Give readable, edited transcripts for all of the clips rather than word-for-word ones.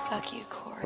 Fuck you, Corey.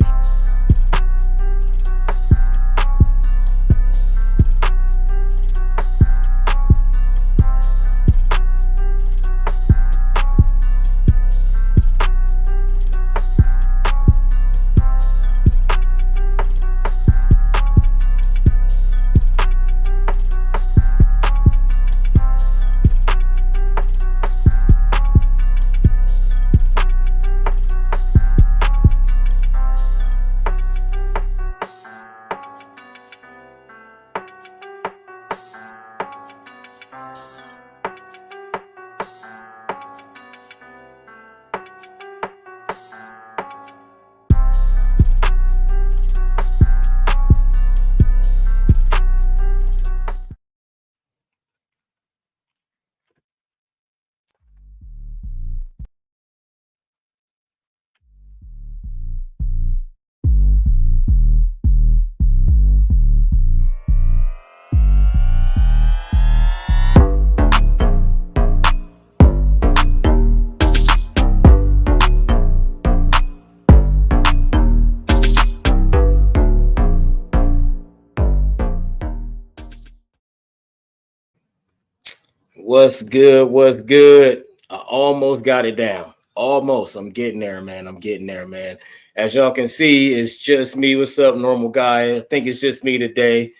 What's good? What's good? I almost got it down. Almost. I'm getting there, man. I'm getting there, man. As y'all can see, it's just me. What's up, normal guy? I think it's just me today.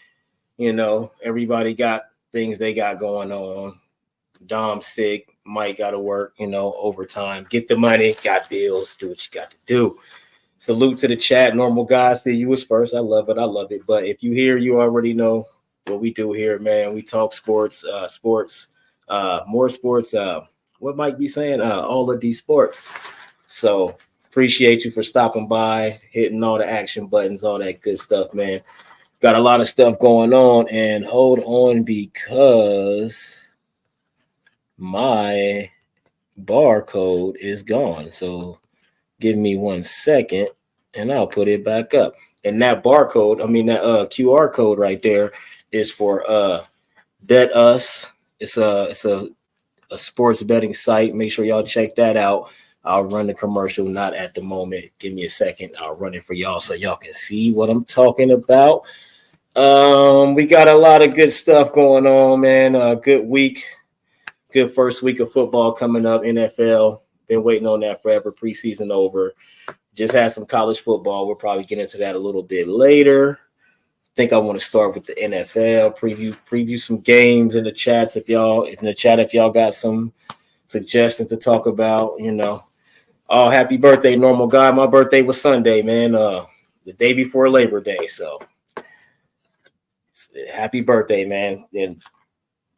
You know, everybody got things they got going on. Dom's sick. Mike got to work, overtime. Get the money. Got bills. Do what you got to do. Salute to the chat. Normal guys. See, you was first. I love it. I love it. But if you hear, you already know what we do here, man. We talk sports, more sports. What Mike be saying? All of these sports. So appreciate you for stopping by, hitting all the action buttons, all that good stuff, man. Got a lot of stuff going on, and hold on because my barcode is gone. So give me 1 second, and I'll put it back up. And that barcode, that QR code right there is for Bet Us. It's a sports betting site. Make sure y'all check that out. I'll run the commercial, not at the moment. Give me a second. I'll run it for y'all so y'all can see what I'm talking about. We got a lot of good stuff going on, man. Good week. Good first week of football coming up. NFL. Been waiting on that forever. Preseason over. Just had some college football. We'll probably get into that a little bit later. I think I want to start with the NFL, preview some games in the chats if y'all got some suggestions to talk about, Oh, happy birthday, normal guy. My birthday was Sunday, man. The day before Labor Day. So happy birthday, man. And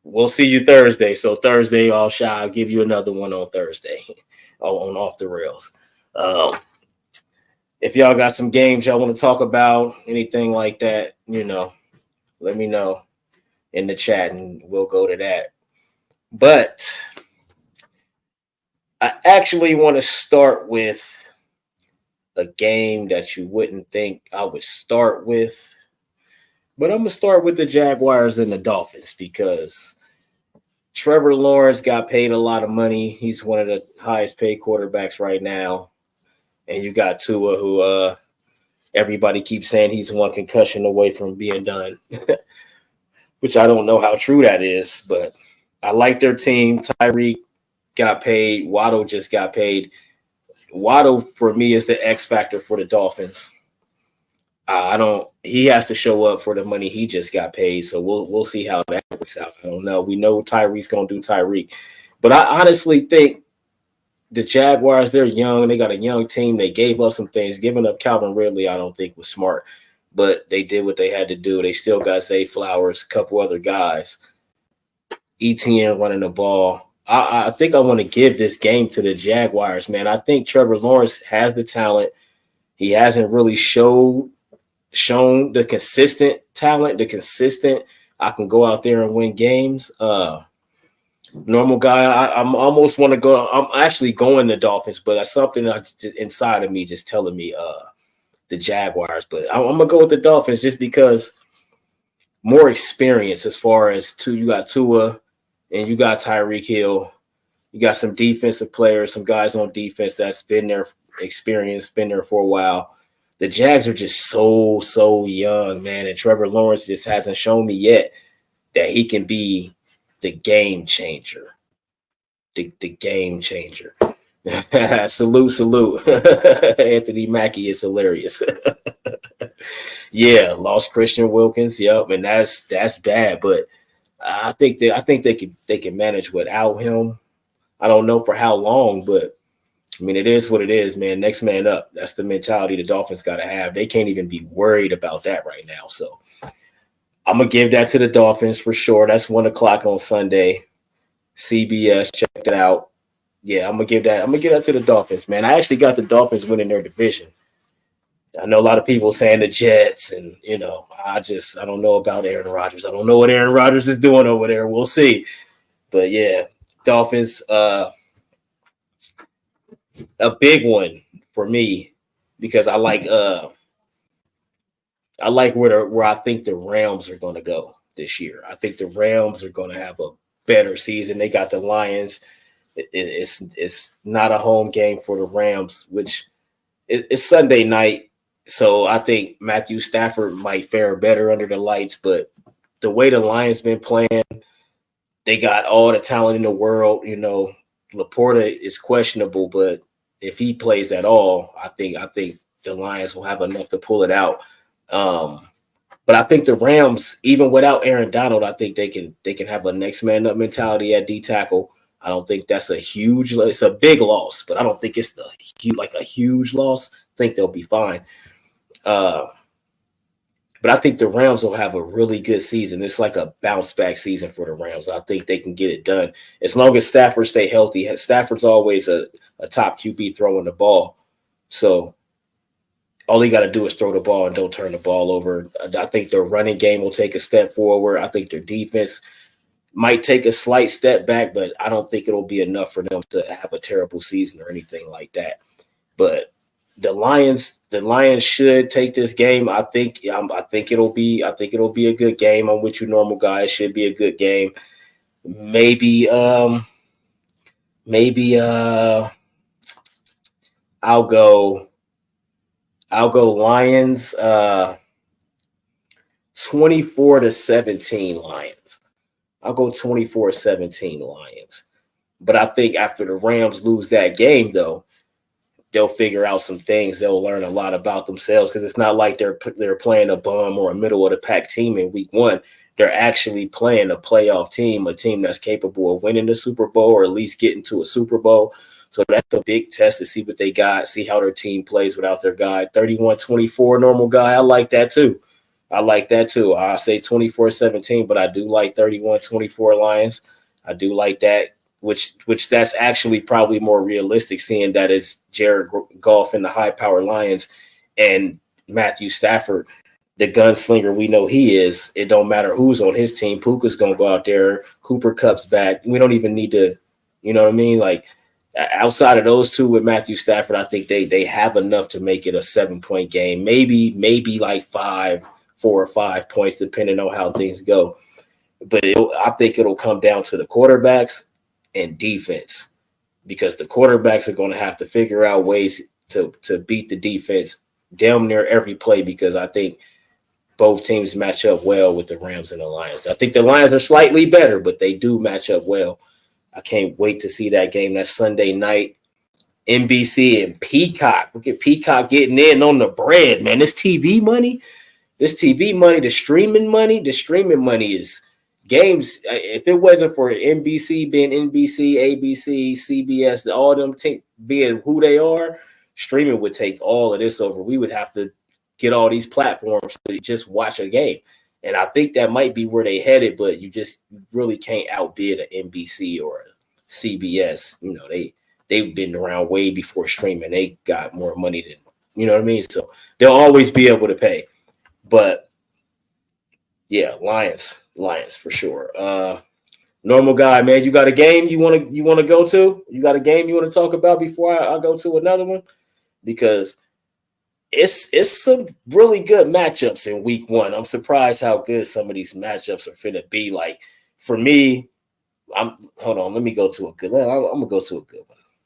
we'll see you Thursday. So Thursday, I'll give you another one on Thursday on Off the Rails. If y'all got some games y'all want to talk about, anything like that, let me know in the chat and we'll go to that. But I actually want to start with a game that you wouldn't think I would start with. But I'm going to start with the Jaguars and the Dolphins because Trevor Lawrence got paid a lot of money. He's one of the highest paid quarterbacks right now. And you got Tua, who everybody keeps saying he's one concussion away from being done, which I don't know how true that is. But I like their team. Tyreek got paid. Waddle just got paid. Waddle, for me, is the X factor for the Dolphins. He has to show up for the money he just got paid. So we'll see how that works out. I don't know. We know Tyreek's going to do Tyreek. But I honestly think the Jaguars, they're young. They got a young team. They gave up some things. Giving up Calvin Ridley, I don't think was smart. But they did what they had to do. They still got Zay Flowers, a couple other guys. ETN running the ball. I think I want to give this game to the Jaguars, man. I think Trevor Lawrence has the talent. He hasn't really shown the consistent talent, I can go out there and win games. Normal guy, I'm almost want to go. I'm actually going the Dolphins, but that's something inside of me just telling me the Jaguars. But I'm gonna go with the Dolphins just because more experience as far as you got Tua and you got Tyreek Hill. You got some defensive players, some guys on defense that's been there experience, been there for a while. The Jags are just so young, man. And Trevor Lawrence just hasn't shown me yet that he can be the game changer. The game changer. salute. Anthony Mackie is hilarious. Yeah, lost Christian Wilkins. Yep, and that's bad. But I think they can manage without him. I don't know for how long, but I mean, it is what it is, man. Next man up. That's the mentality the Dolphins got to have. They can't even be worried about that right now. So I'm going to give that to the Dolphins for sure. That's 1:00 on Sunday. CBS, check it out. Yeah, I'm going to give that to the Dolphins, man. I actually got the Dolphins winning their division. I know a lot of people saying the Jets, and, I don't know about Aaron Rodgers. I don't know what Aaron Rodgers is doing over there. We'll see. But, yeah, Dolphins, a big one for me because I like where I think the Rams are going to go this year. I think the Rams are going to have a better season. They got the Lions. It's not a home game for the Rams, which it's Sunday night. So I think Matthew Stafford might fare better under the lights. But the way the Lions been playing, they got all the talent in the world. Laporta is questionable, but if he plays at all, I think the Lions will have enough to pull it out. But I think the Rams, even without Aaron Donald, I think they can have a next man up mentality at D tackle. I don't think that's it's a big loss, but I don't think it's a huge loss. I think they'll be fine. But I think the Rams will have a really good season. It's like a bounce back season for the Rams. I think they can get it done as long as Stafford stay healthy. Stafford's always a top QB throwing the ball. So all he got to do is throw the ball and don't turn the ball over. I think their running game will take a step forward. I think their defense might take a slight step back, but I don't think it'll be enough for them to have a terrible season or anything like that. But the Lions should take this game. I think it'll be a good game. I'm with you, normal guys. Should be a good game. Maybe I'll go Lions 24-17 Lions. I'll go 24-17 Lions. But I think after the Rams lose that game, though, they'll figure out some things. They'll learn a lot about themselves because it's not like they're playing a bum or a middle of the pack team in week one. They're actually playing a playoff team, a team that's capable of winning the Super Bowl or at least getting to a Super Bowl. So that's a big test to see what they got, see how their team plays without their guy. 31-24 normal guy. I like that too. I say 24-17, but I do like 31-24 Lions. I do like that, which that's actually probably more realistic, seeing that it's Jared Goff and the high-powered Lions and Matthew Stafford, the gunslinger we know he is. It don't matter who's on his team. Puka's going to go out there. Cooper Kupp's back. We don't even need to, you know what I mean? Like, outside of those two with Matthew Stafford, I think they have enough to make it a 7-point game. Maybe like 4 or 5 points, depending on how things go. But I think it'll come down to the quarterbacks and defense, because the quarterbacks are going to have to figure out ways to beat the defense damn near every play, because I think both teams match up well with the Rams and the Lions. I think the Lions are slightly better, but they do match up well. I can't wait to see that game. That's Sunday night. NBC and Peacock. Look at Peacock getting in on the bread, man. This TV money, the streaming money is games. If it wasn't for NBC being NBC, ABC, CBS, all them being who they are, streaming would take all of this over. We would have to get all these platforms to just watch a game. And I think that might be where they headed, but you just really can't outbid an NBC or a CBS. You know, they've been around way before streaming. They got more money than, you know what I mean? So they'll always be able to pay. But yeah, Lions for sure. Normal guy, man. You got a game you want to go to? You got a game you want to talk about before I go to another one? Because it's some really good matchups in week one. I'm surprised how good some of these matchups are finna be. Like, for me, let me go to a good one.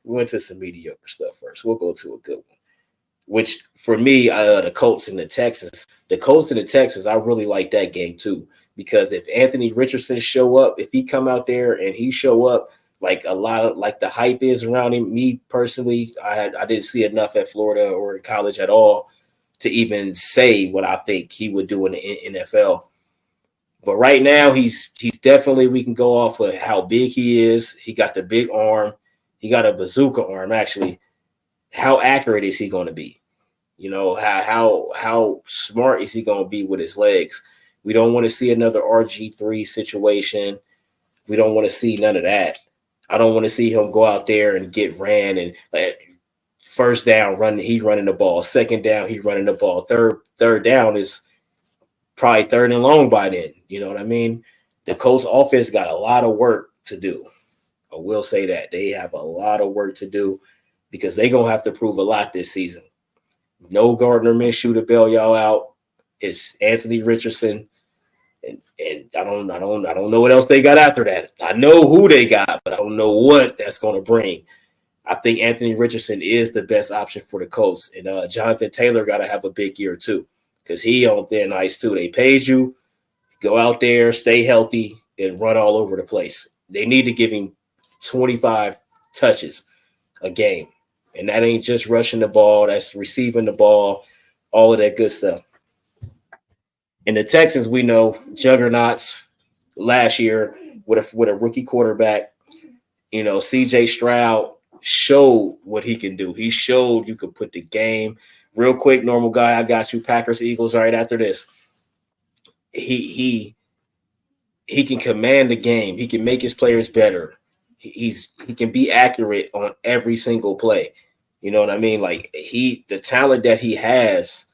We went to some mediocre stuff first. We'll go to a good one. Which for me, the Colts and the Texans. The Colts and the Texans, I really like that game too. Because if Anthony Richardson show up, if he come out there and he show up, like a lot of like the hype is around him. Me personally, I didn't see enough at Florida or in college at all to even say what I think he would do in the NFL. But right now, he's definitely, we can go off of how big he is. He got the big arm. He got a bazooka arm, actually. How accurate is he going to be? You know, how smart is he going to be with his legs? We don't want to see another RG3 situation. We don't want to see none of that. I don't want to see him go out there and get ran and first down he running the ball. Second down, he running the ball. Third down is probably third and long by then. You know what I mean? The Colts offense got a lot of work to do. I will say that. They have a lot of work to do because they're going to have to prove a lot this season. No Gardner Minshew to bail y'all out. It's Anthony Richardson. And I don't know what else they got after that. I know who they got, but I don't know what that's going to bring. I think Anthony Richardson is the best option for the Colts. And Jonathan Taylor got to have a big year too because he on thin ice too. They paid you. Go out there, stay healthy, and run all over the place. They need to give him 25 touches a game. And that ain't just rushing the ball. That's receiving the ball, all of that good stuff. And the Texans, we know, juggernauts last year with a rookie quarterback. You know, C.J. Stroud showed what he can do. He showed you could put the game. Real quick, normal guy, I got you. Packers, Eagles, right after this. He can command the game. He can make his players better. He can be accurate on every single play. You know what I mean? Like the talent that he has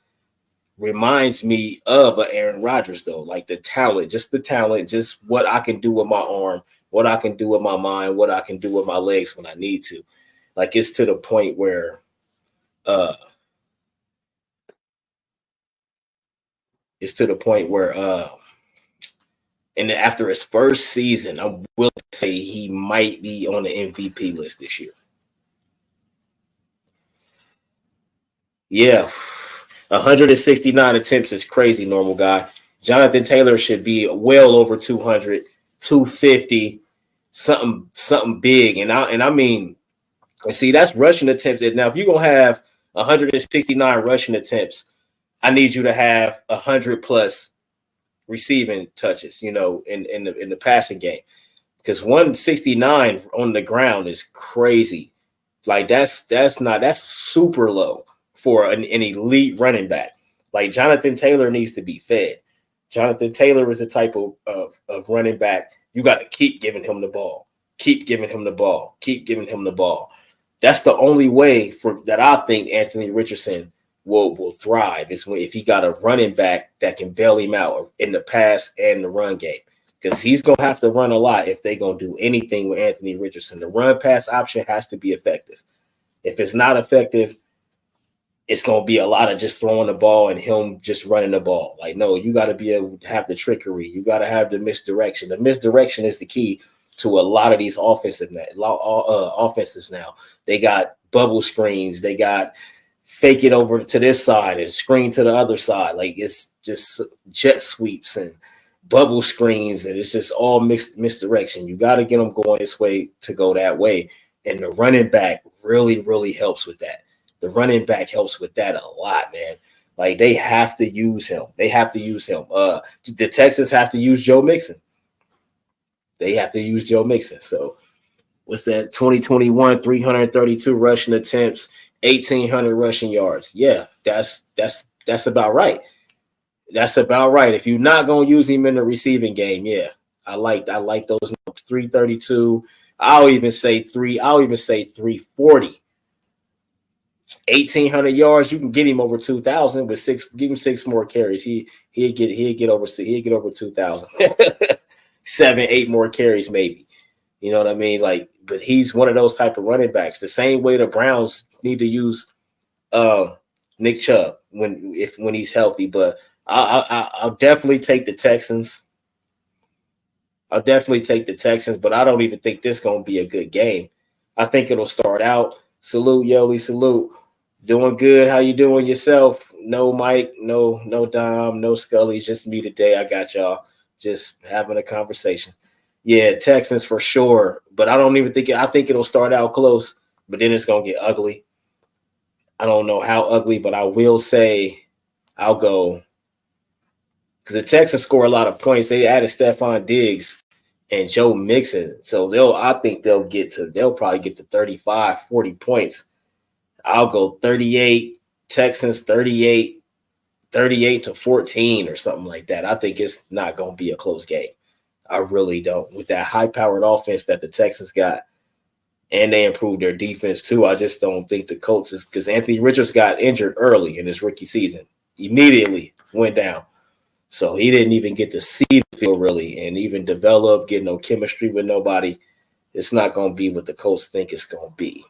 reminds me of Aaron Rodgers, though. Like the talent, just what I can do with my arm, what I can do with my mind, what I can do with my legs when I need to. Like it's to the point where and then after his first season, I will say he might be on the MVP list this year. Yeah. 169 attempts is crazy, normal guy. Jonathan Taylor should be well over 200, 250, something big. And I mean, see, that's rushing attempts. Now, if you're going to have 169 rushing attempts, I need you to have 100 plus receiving touches, you know, in the passing game. Because 169 on the ground is crazy. Like that's super low for an elite running back. Like Jonathan Taylor needs to be fed. Jonathan Taylor is the type of running back. You got to keep giving him the ball. Keep giving him the ball. Keep giving him the ball. That's the only way that I think Anthony Richardson will thrive is if he got a running back that can bail him out in the pass and the run game. Because he's going to have to run a lot if they're going to do anything with Anthony Richardson. The run pass option has to be effective. If it's not effective, it's going to be a lot of just throwing the ball and him just running the ball. Like, no, you got to be able to have the trickery. You got to have the misdirection. The misdirection is the key to a lot of these offenses now. They got bubble screens. They got fake it over to this side and screen to the other side. Like it's just jet sweeps and bubble screens, and it's just all misdirection. You got to get them going this way to go that way. And the running back really, really helps with that. The running back helps with that a lot, man. Like they have to use him. The Texans have to use Joe Mixon. So what's that? 2021, 332 rushing attempts, 1,800 rushing yards. Yeah, that's about right. That's about right. If you're not gonna use him in the receiving game, yeah, I like those numbers. 332. I'll even say 340. 1,800 yards. You can get him over 2,000 with give him 6 more carries. He'd get over 2,000. 7, 8 more carries, maybe. You know what I mean? Like, but he's one of those type of running backs. The same way the Browns need to use Nick Chubb when he's healthy. But I'll definitely take the Texans. But I don't even think this is going to be a good game. I think it'll start out. Salute, Yoli, salute. Doing good. How you doing yourself? No Mike, no Dom, no Scully. Just me today. I got y'all. Just having a conversation. Yeah, Texans for sure. But I don't even think I think it'll start out close, but then it's gonna get ugly. I don't know how ugly, but I will say I'll go because the Texans score a lot of points. They added Stephon Diggs and Joe Mixon. So I think they'll probably get to 35, 40 points. I'll go 38, Texans 38, 38-14 or something like that. I think it's not going to be a close game. I really don't. With that high-powered offense that the Texans got, and they improved their defense too, I just don't think the Colts is – because Anthony Richards got injured early in his rookie season. Immediately went down. So he didn't even get to see the field really and even develop, get no chemistry with nobody. It's not going to be what the Colts think it's going to be.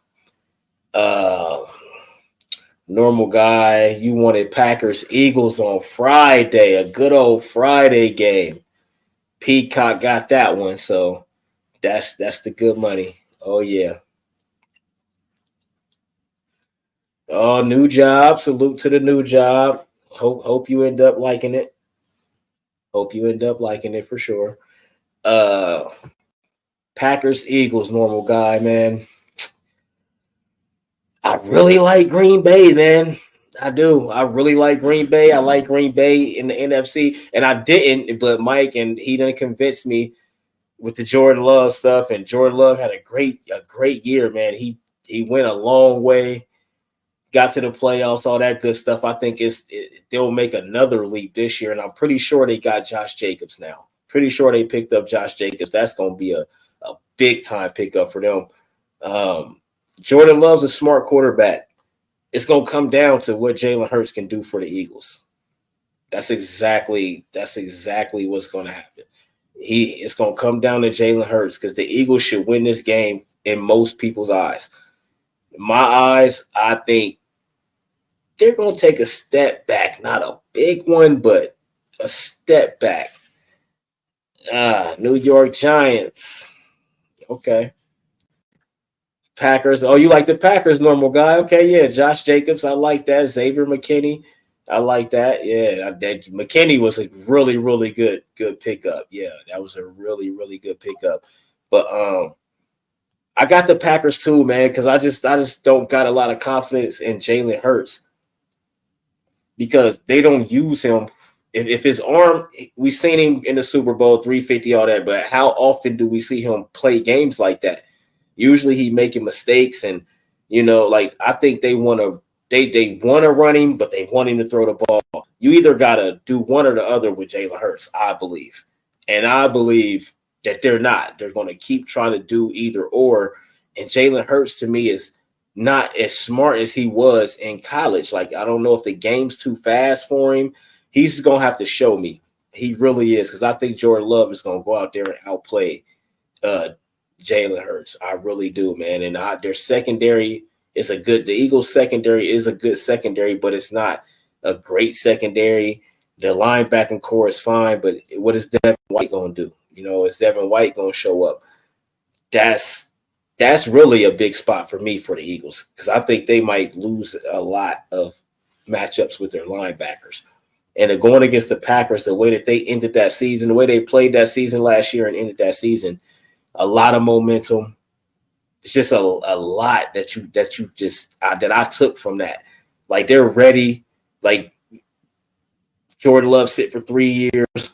Normal guy, you wanted Packers Eagles on Friday, a good old Friday game. Peacock got that one, so that's the good money. Oh yeah. Oh, new job. Salute to the new job. Hope you end up liking it. Hope you end up liking it for sure. Packers Eagles, normal guy, man. I really like Green Bay, man. I do. I really like Green Bay. I like Green Bay in the NFC. And I didn't, but Mike, and he didn't convince me with the Jordan Love stuff. And Jordan Love had a great year, man. He went a long way, got to the playoffs, all that good stuff. I think they'll make another leap this year. And I'm pretty sure they got Josh Jacobs now. Pretty sure they picked up Josh Jacobs. That's going to be a big time pickup for them. Jordan Love's a smart quarterback. It's going to come down to what Jalen Hurts can do for the Eagles. That's exactly what's going to happen. It's going to come down to Jalen Hurts because the Eagles should win this game in most people's eyes. In my eyes, I think they're going to take a step back. Not a big one, but a step back. New York Giants. Okay. Packers. Oh, you like the Packers, normal guy. Okay, yeah. Josh Jacobs, I like that. Xavier McKinney, I like that. Yeah, McKinney was a really, really good pickup. Yeah, that was a really, really good pickup. But I got the Packers too, man, because I just don't got a lot of confidence in Jalen Hurts because they don't use him. If his arm, we've seen him in the Super Bowl, 350, all that, but how often do we see him play games like that? Usually he making mistakes, and like I think they want to run him, but they want him to throw the ball. You either gotta do one or the other with Jalen Hurts, I believe, and I believe that they're not. They're going to keep trying to do either or. And Jalen Hurts to me is not as smart as he was in college. Like I don't know if the game's too fast for him. He's going to have to show me. He really is, because I think Jordan Love is going to go out there and outplay Jalen Hurts. I really do, man. And their secondary is the Eagles secondary is a good secondary, but it's not a great secondary. The linebacking core is fine, but what is Devin White going to do? Is Devin White going to show up? That's really a big spot for me for the Eagles, because I think they might lose a lot of matchups with their linebackers. And they're going against the Packers, the way that they ended that season, the way they played that season last year and ended that season, a lot of momentum. It's just a lot that I took from that. Like they're ready. Like Jordan Love sit for 3 years,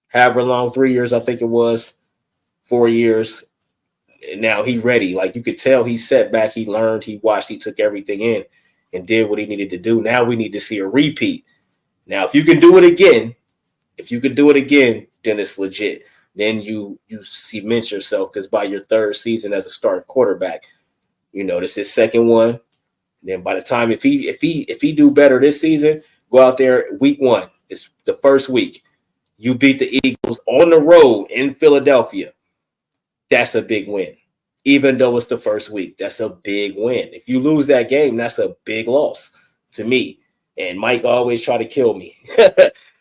however long, 3 years, I think it was, 4 years. And now he ready. Like you could tell he sat back, he learned, he watched, he took everything in and did what he needed to do. Now we need to see a repeat. Now, if you can do it again, then it's legit. Then you cement yourself, because by your third season as a starting quarterback, this is his second one. And then by the time if he do better this season, go out there week 1. It's the first week. You beat the Eagles on the road in Philadelphia. That's a big win. Even though it's the first week, that's a big win. If you lose that game, that's a big loss to me. And Mike always try to kill me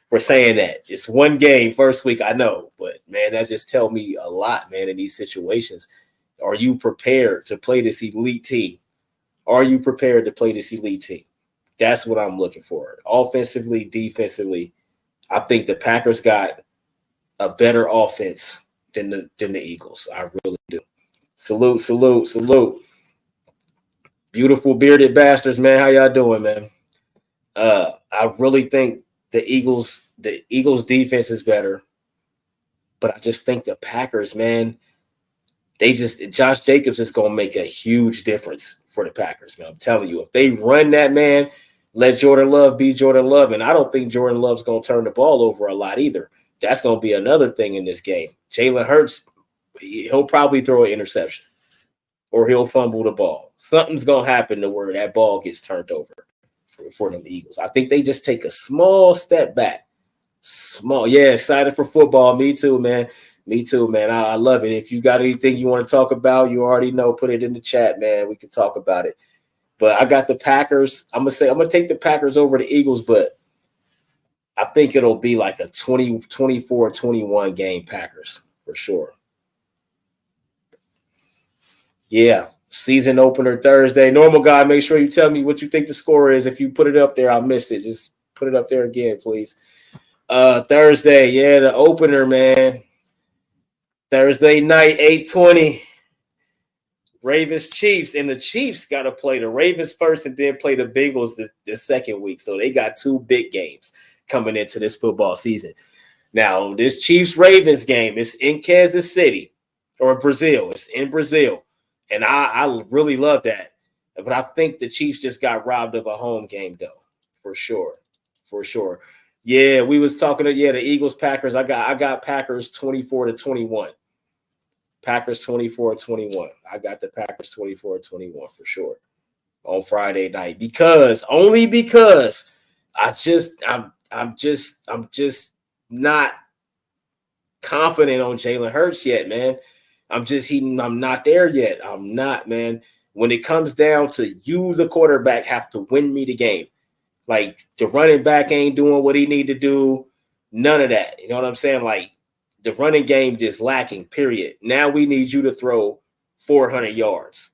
for saying that. It's one game, first week, I know. But, man, that just tell me a lot, man, in these situations. Are you prepared to play this elite team? Are you prepared to play this elite team? That's what I'm looking for. Offensively, defensively, I think the Packers got a better offense than the Eagles. I really do. Salute, salute, salute. Beautiful bearded bastards, man. How y'all doing, man? I really think the Eagles defense is better, but I just think the Packers, man, Josh Jacobs is gonna make a huge difference for the Packers, man. I'm telling you, if they run that, man, let Jordan Love be Jordan Love, and I don't think Jordan Love's gonna turn the ball over a lot either. That's gonna be another thing in this game. Jalen Hurts, he'll probably throw an interception, or he'll fumble the ball. Something's gonna happen to where that ball gets turned over for them Eagles. I think they just take a small step back. Small, yeah. Excited for football. Me too, man. Me too, man. I love it. If you got anything you want to talk about, you already know. Put it in the chat, man. We can talk about it. But I got the Packers. I'm gonna take the Packers over the Eagles, but I think it'll be like a 24-21 game Packers for sure. Yeah. Season opener Thursday. Normal guy, make sure you tell me what you think the score is. If you put it up there, I missed it. Just put it up there again, please. Thursday, yeah, the opener, man. Thursday night, 8:20. Ravens Chiefs, and the Chiefs got to play the Ravens first and then play the Bengals the second week. So they got two big games coming into this football season. Now, this Chiefs Ravens game is in Kansas City or Brazil. It's in Brazil. And I really love that. But I think the Chiefs just got robbed of a home game, though, for sure. For sure. Yeah, we was talking to the Eagles, Packers. I got Packers 24-21. Packers 24-21. I got the Packers 24-21 for sure on Friday night because I'm just not confident on Jalen Hurts yet, man. I'm not there yet. I'm not, man. When it comes down to you, the quarterback, have to win me the game. Like the running back ain't doing what he need to do. None of that. You know what I'm saying? Like the running game just lacking, period. Now we need you to throw 400 yards,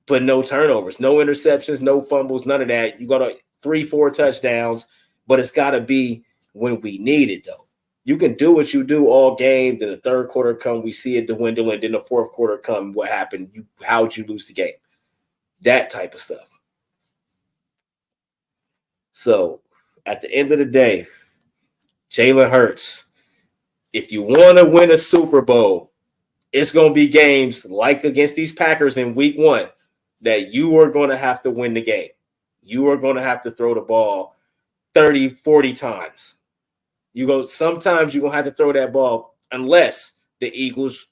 but no turnovers, no interceptions, no fumbles, none of that. You got 3-4 touchdowns, but it's got to be when we need it, though. You can do what you do all game. Then the third quarter come, we see it dwindle, and then the fourth quarter come, what happened? How'd you lose the game? That type of stuff. So at the end of the day, Jalen Hurts, if you want to win a Super Bowl, it's going to be games like against these Packers in week 1 that you are going to have to win the game. You are going to have to throw the ball 30, 40 times. Sometimes you're going to have to throw that ball unless the Eagles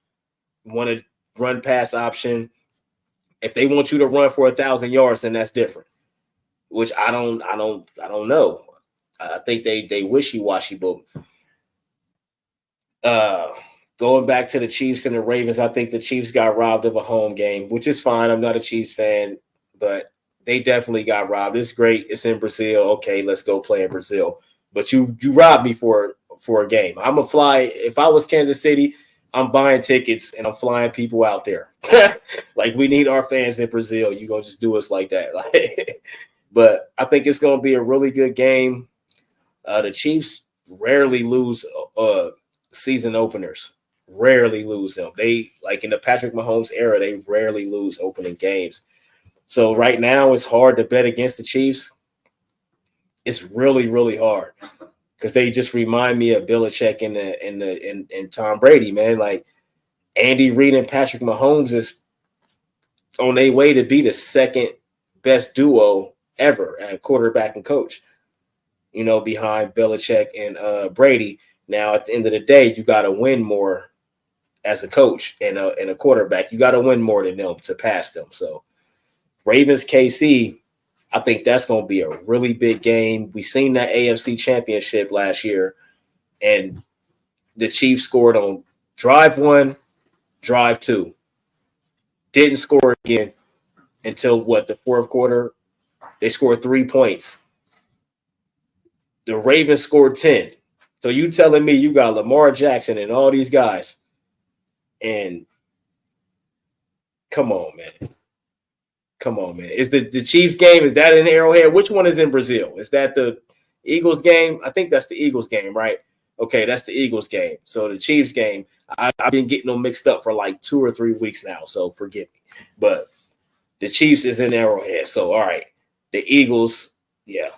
want to run pass option. If they want you to run for 1,000 yards, then that's different. Which I don't know. I think they wishy-washy, but going back to the Chiefs and the Ravens, I think the Chiefs got robbed of a home game, which is fine. I'm not a Chiefs fan, but they definitely got robbed. It's great. It's in Brazil. Okay, let's go play in Brazil. But you robbed me for a game. I'm gonna fly. If I was Kansas City, I'm buying tickets and I'm flying people out there. Like we need our fans in Brazil. You gonna just do us like that? But I think it's gonna be a really good game. The Chiefs rarely lose season openers. Rarely lose them. They like in the Patrick Mahomes era, they rarely lose opening games. So right now it's hard to bet against the Chiefs. It's really, really hard because they just remind me of Belichick and Tom Brady, man. Like Andy Reid and Patrick Mahomes is on their way to be the second best duo ever at quarterback and coach, behind Belichick and Brady. Now, at the end of the day, you got to win more as a coach and a quarterback. You got to win more than them to pass them. So Ravens KC, I think that's going to be a really big game. We seen that AFC Championship last year, and the Chiefs scored on drive 1, drive 2. Didn't score again until the fourth quarter. They scored 3 points. The Ravens scored 10. So you telling me you got Lamar Jackson and all these guys, and Come on, man. Come on, man. Is the Chiefs game, is that in Arrowhead? Which one is in Brazil? Is that the Eagles game? I think that's the Eagles game, right? Okay, that's the Eagles game. So the Chiefs game, I've been getting them mixed up for like 2 or 3 weeks now, so forgive me. But the Chiefs is in Arrowhead. So, all right. The Eagles, yeah,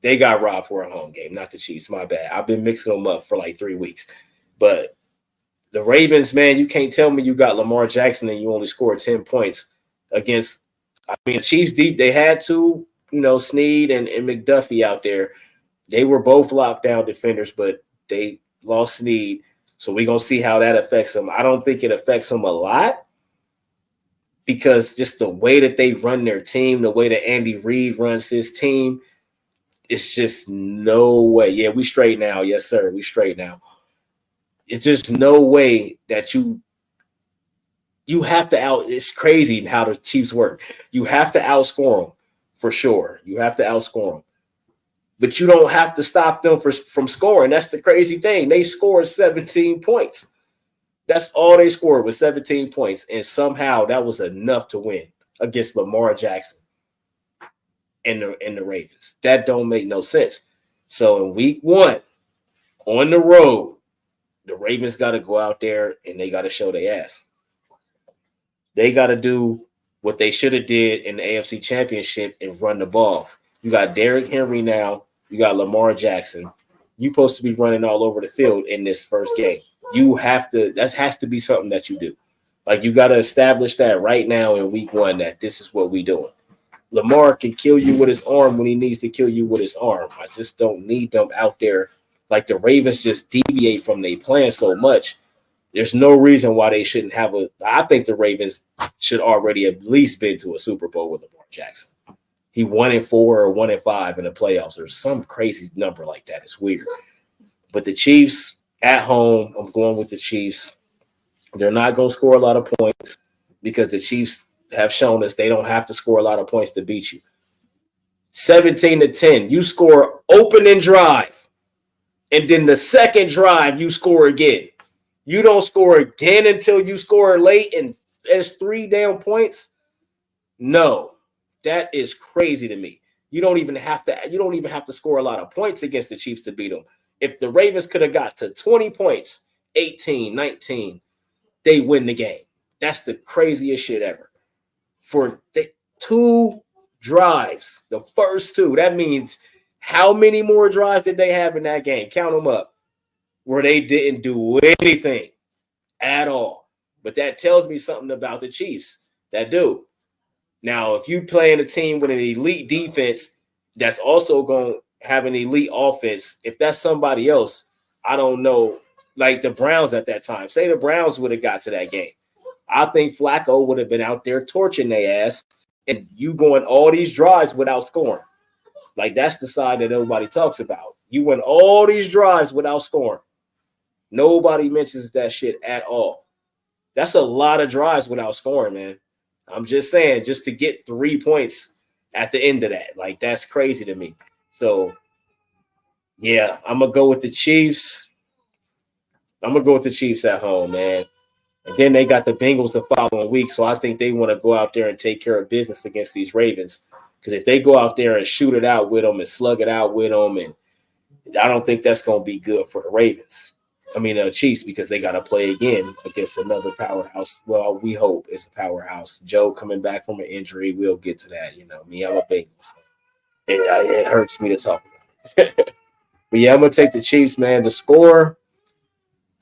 they got robbed for a home game, not the Chiefs. My bad. I've been mixing them up for like 3 weeks. But the Ravens, man, you can't tell me you got Lamar Jackson and you only scored 10 points against, I mean, the Chiefs deep. They had to, Snead and McDuffie out there. They were both lockdown defenders, but they lost Snead. So we're going to see how that affects them. I don't think it affects them a lot because just the way that they run their team, the way that Andy Reid runs his team, it's just no way. Yeah, we straight now. Yes, sir. We straight now. It's just no way that you have to it's crazy how the Chiefs work. You have to outscore them for sure. You have to outscore them. But you don't have to stop them from scoring. That's the crazy thing. They scored 17 points. That's all they scored was 17 points. And somehow that was enough to win against Lamar Jackson and the Ravens. That don't make no sense. So in week 1, on the road, the Ravens got to go out there and they got to show their ass. They got to do what they should have did in the AFC Championship and run the ball. You got Derrick Henry now. You got Lamar Jackson. You're supposed to be running all over the field in this first game. You have to – that has to be something that you do. Like, you got to establish that right now in week 1 that this is what we doing. Lamar can kill you with his arm when he needs to kill you with his arm. I just don't need them out there. Like, the Ravens just deviate from their plan so much. There's no reason why they shouldn't have I think the Ravens should already at least been to a Super Bowl with Lamar Jackson. He 1-4 or 1-5 in the playoffs or some crazy number like that. It's weird. But the Chiefs at home, I'm going with the Chiefs. They're not going to score a lot of points because the Chiefs have shown us they don't have to score a lot of points to beat you. 17-10, you score opening drive. And then the second drive, you score again. You don't score again until you score late and there's 3 damn points. No. That is crazy to me. You don't even have to score a lot of points against the Chiefs to beat them. If the Ravens could have got to 20 points, 18, 19, they win the game. That's the craziest shit ever. For 2 drives, the first 2, that means how many more drives did they have in that game? Count them up. Where they didn't do anything at all. But that tells me something about the Chiefs. That do. Now, if you play in a team with an elite defense that's also going to have an elite offense, if that's somebody else, I don't know, like the Browns at that time. Say the Browns would have got to that game. I think Flacco would have been out there torching their ass and you going all these drives without scoring. Like, that's the side that nobody talks about. You went all these drives without scoring. Nobody mentions that shit at all. That's a lot of drives without scoring, man. I'm just saying, just to get 3 points at the end of that. Like, that's crazy to me. So, yeah, I'm going to go with the Chiefs. I'm going to go with the Chiefs at home, man. And then they got the Bengals the following week, so I think they want to go out there and take care of business against these Ravens. Because if they go out there and shoot it out with them and slug it out with them, and I don't think that's going to be good for the Ravens. I mean, Chiefs, because they got to play again against another powerhouse. Well, we hope it's a powerhouse. Joe coming back from an injury. We'll get to that. You know, me, I'm a Bengals. So it hurts me to talk about it. But, yeah, I'm going to take the Chiefs, man. The score,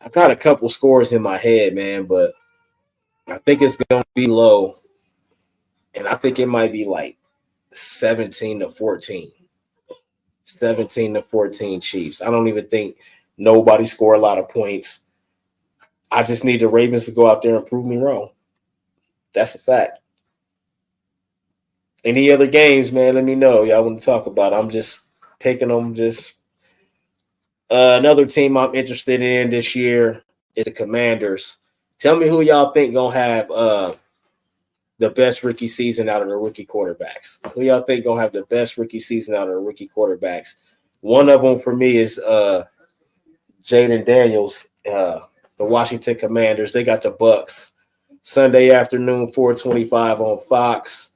I got a couple scores in my head, man, but I think it's going to be low. And I think it might be like 17-14. 17-14 Chiefs. I don't even think nobody score a lot of points. I just need the Ravens to go out there and prove me wrong. That's a fact. Any other games, man, let me know. Y'all want to talk about it. I'm just picking them. Just another team I'm interested in this year is the Commanders. Tell me who y'all think going to have the best rookie season out of the rookie quarterbacks. Who y'all think going to have the best rookie season out of the rookie quarterbacks? One of them for me is Jaden Daniels, the Washington Commanders. They got the Bucks. Sunday afternoon, 4:25 on Fox.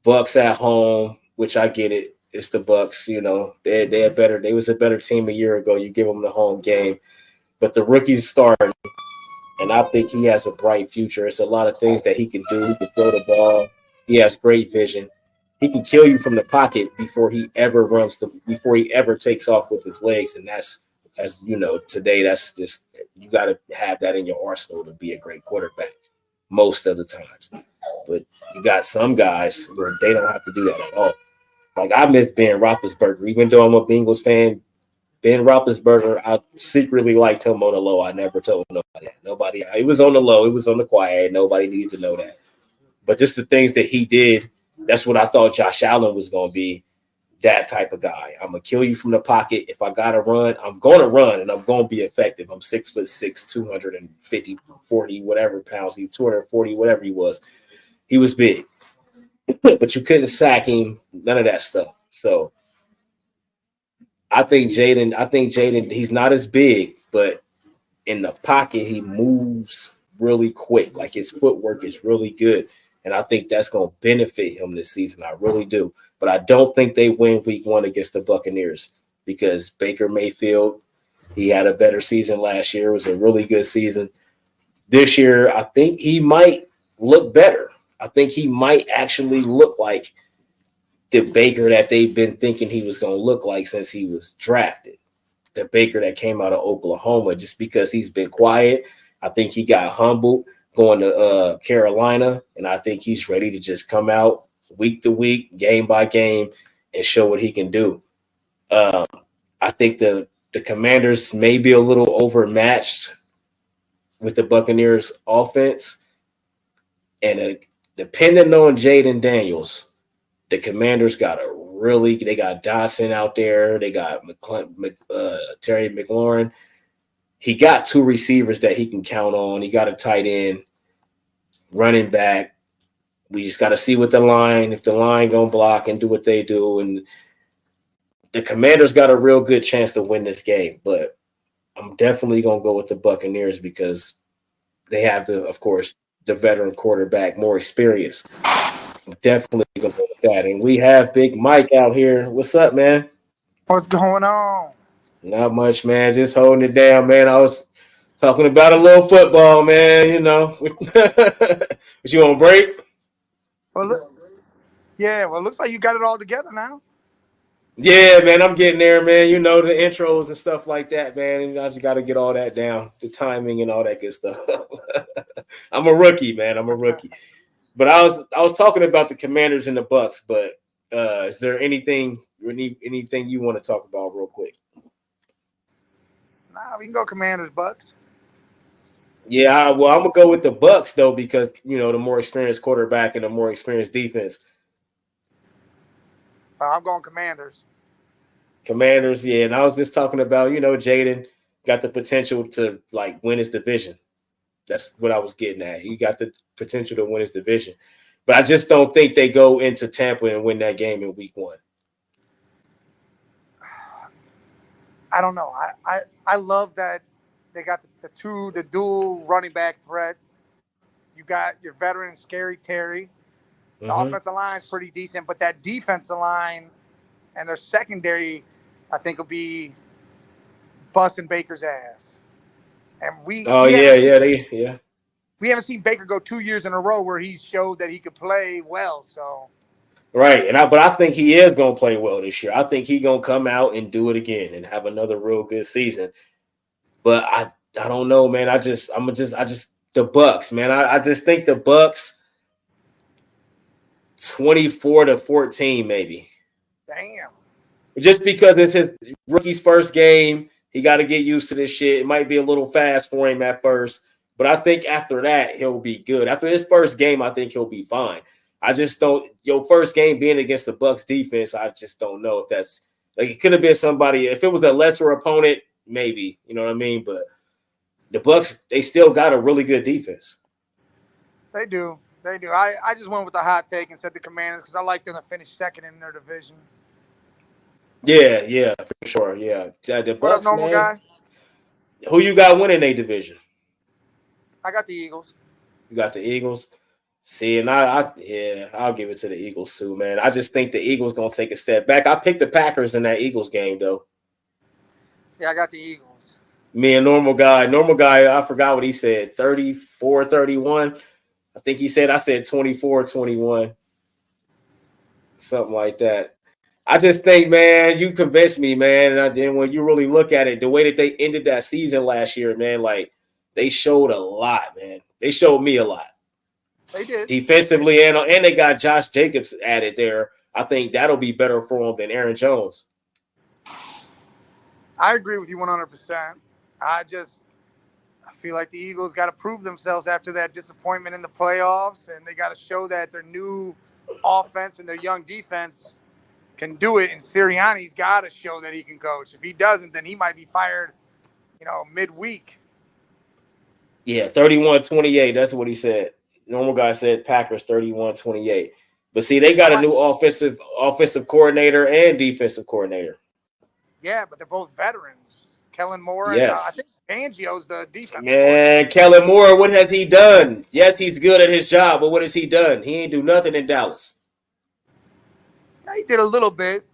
Bucks at home, which I get it. It's the Bucks. You know, they had better. They was a better team a year ago. You give them the home game, but the rookie's starting, and I think he has a bright future. It's a lot of things that he can do. He can throw the ball. He has great vision. He can kill you from the pocket before he ever takes off with his legs, and that's, as you know, today that's just, you got to have that in your arsenal to be a great quarterback most of the times. But you got some guys where they don't have to do that at all. Like, I miss Ben Roethlisberger, even though I'm a Bengals fan. Ben Roethlisberger, I secretly liked him on the low. I never told nobody. Nobody. It was on the low. It was on the quiet. Nobody needed to know that. But just the things that he did, that's what I thought Josh Allen was going to be. That type of guy. I'm gonna kill you from the pocket. If I gotta run, I'm gonna run, and I'm gonna be effective. I'm 6'6", 250, 40, whatever pounds. 240, whatever he was. He was big, but you couldn't sack him. None of that stuff. So I think Jaden. He's not as big, but in the pocket, he moves really quick. Like, his footwork is really good. And I think that's going to benefit him this season. I really do. But I don't think they win week 1 against the Buccaneers, because Baker Mayfield, he had a better season last year. It was a really good season. This year, I think he might look better. I think he might actually look like the Baker that they've been thinking he was going to look like since he was drafted. The Baker that came out of Oklahoma, just because he's been quiet. I think he got humbled going to Carolina, and I think he's ready to just come out week to week, game by game, and show what he can do. I think the Commanders may be a little overmatched with the Buccaneers offense, and depending on Jaden Daniels, the Commanders they got Dotson out there, they got Terry McLaurin. He got 2 receivers that he can count on. He got a tight end, running back. We just got to see what if the line going to block and do what they do. And the Commanders got a real good chance to win this game. But I'm definitely going to go with the Buccaneers because they have, of course, the veteran quarterback, more experience. I'm definitely going to go with that. And we have Big Mike out here. What's up, man? What's going on? Not much, man. Just holding it down, man. I was talking about a little football, man. You know, what you on break? Well, it looks like you got it all together now. Yeah, man. I'm getting there, man. You know, the intros and stuff like that, man. I just got to get all that down, the timing and all that good stuff. I'm a rookie, man. I'm a rookie. But I was talking about the Commanders and the Bucks. But is there anything you want to talk about real quick? Nah, we can go Commanders, Bucks. Yeah, well, I'm gonna go with the Bucks though, because the more experienced quarterback and the more experienced defense. I'm going Commanders. Commanders, yeah. And I was just talking about, Jaden got the potential to win his division. That's what I was getting at. He got the potential to win his division, but I just don't think they go into Tampa and win that game in week 1. I don't know. I love that they got the dual running back threat. You got your veteran Scary Terry. The offensive line is pretty decent, but that defensive line and their secondary, I think, will be busting Baker's ass. And we haven't seen Baker go 2 years in a row where he showed that he could play well. So right, but I think he is gonna play well this year. I think he's gonna come out and do it again and have another real good season. But I don't know, man. I just the Bucks, man. I just think the Bucks 24-14, maybe. Damn. Just because it's his rookie's first game, he got to get used to this shit. It might be a little fast for him at first, but I think after that, he'll be good. After his first game, I think he'll be fine. I just don't. Your first game being against the Bucks defense, I just don't know if that's it could have been somebody. If it was a lesser opponent, maybe, you know what I mean. But the Bucks, they still got a really good defense. They do. I just went with the hot take and said the Commanders because I like them to finish second in their division. Yeah, for sure. Yeah, the Bucks, what up, normal man, guy? Who you got winning a division? I got the Eagles. You got the Eagles. See, and I'll give it to the Eagles too, man. I just think the Eagles gonna take a step back. I picked the Packers in that Eagles game though. See, I got the Eagles. Me and normal guy, I forgot what he said. 34-31. I think he said I said 24-21. Something like that. I just think, man, you convinced me, man. And then when you really look at it, the way that they ended that season last year, man, like they showed a lot, man. They showed me a lot. They did. Defensively, and they got Josh Jacobs added there. I think that'll be better for them than Aaron Jones. I agree with you 100%. I feel like the Eagles got to prove themselves after that disappointment in the playoffs, and they got to show that their new offense and their young defense can do it. And Sirianni's got to show that he can coach. If he doesn't, then he might be fired, midweek. Yeah, 31-28. That's what he said. Normal guy said Packers 31-28. But see, they got a new offensive coordinator and defensive coordinator. Yeah, but they're both veterans. Kellen Moore yes. And I think Fangio's the defense. Man, Kellen Moore, what has he done? Yes, he's good at his job, but what has he done? He ain't do nothing in Dallas. He did a little bit.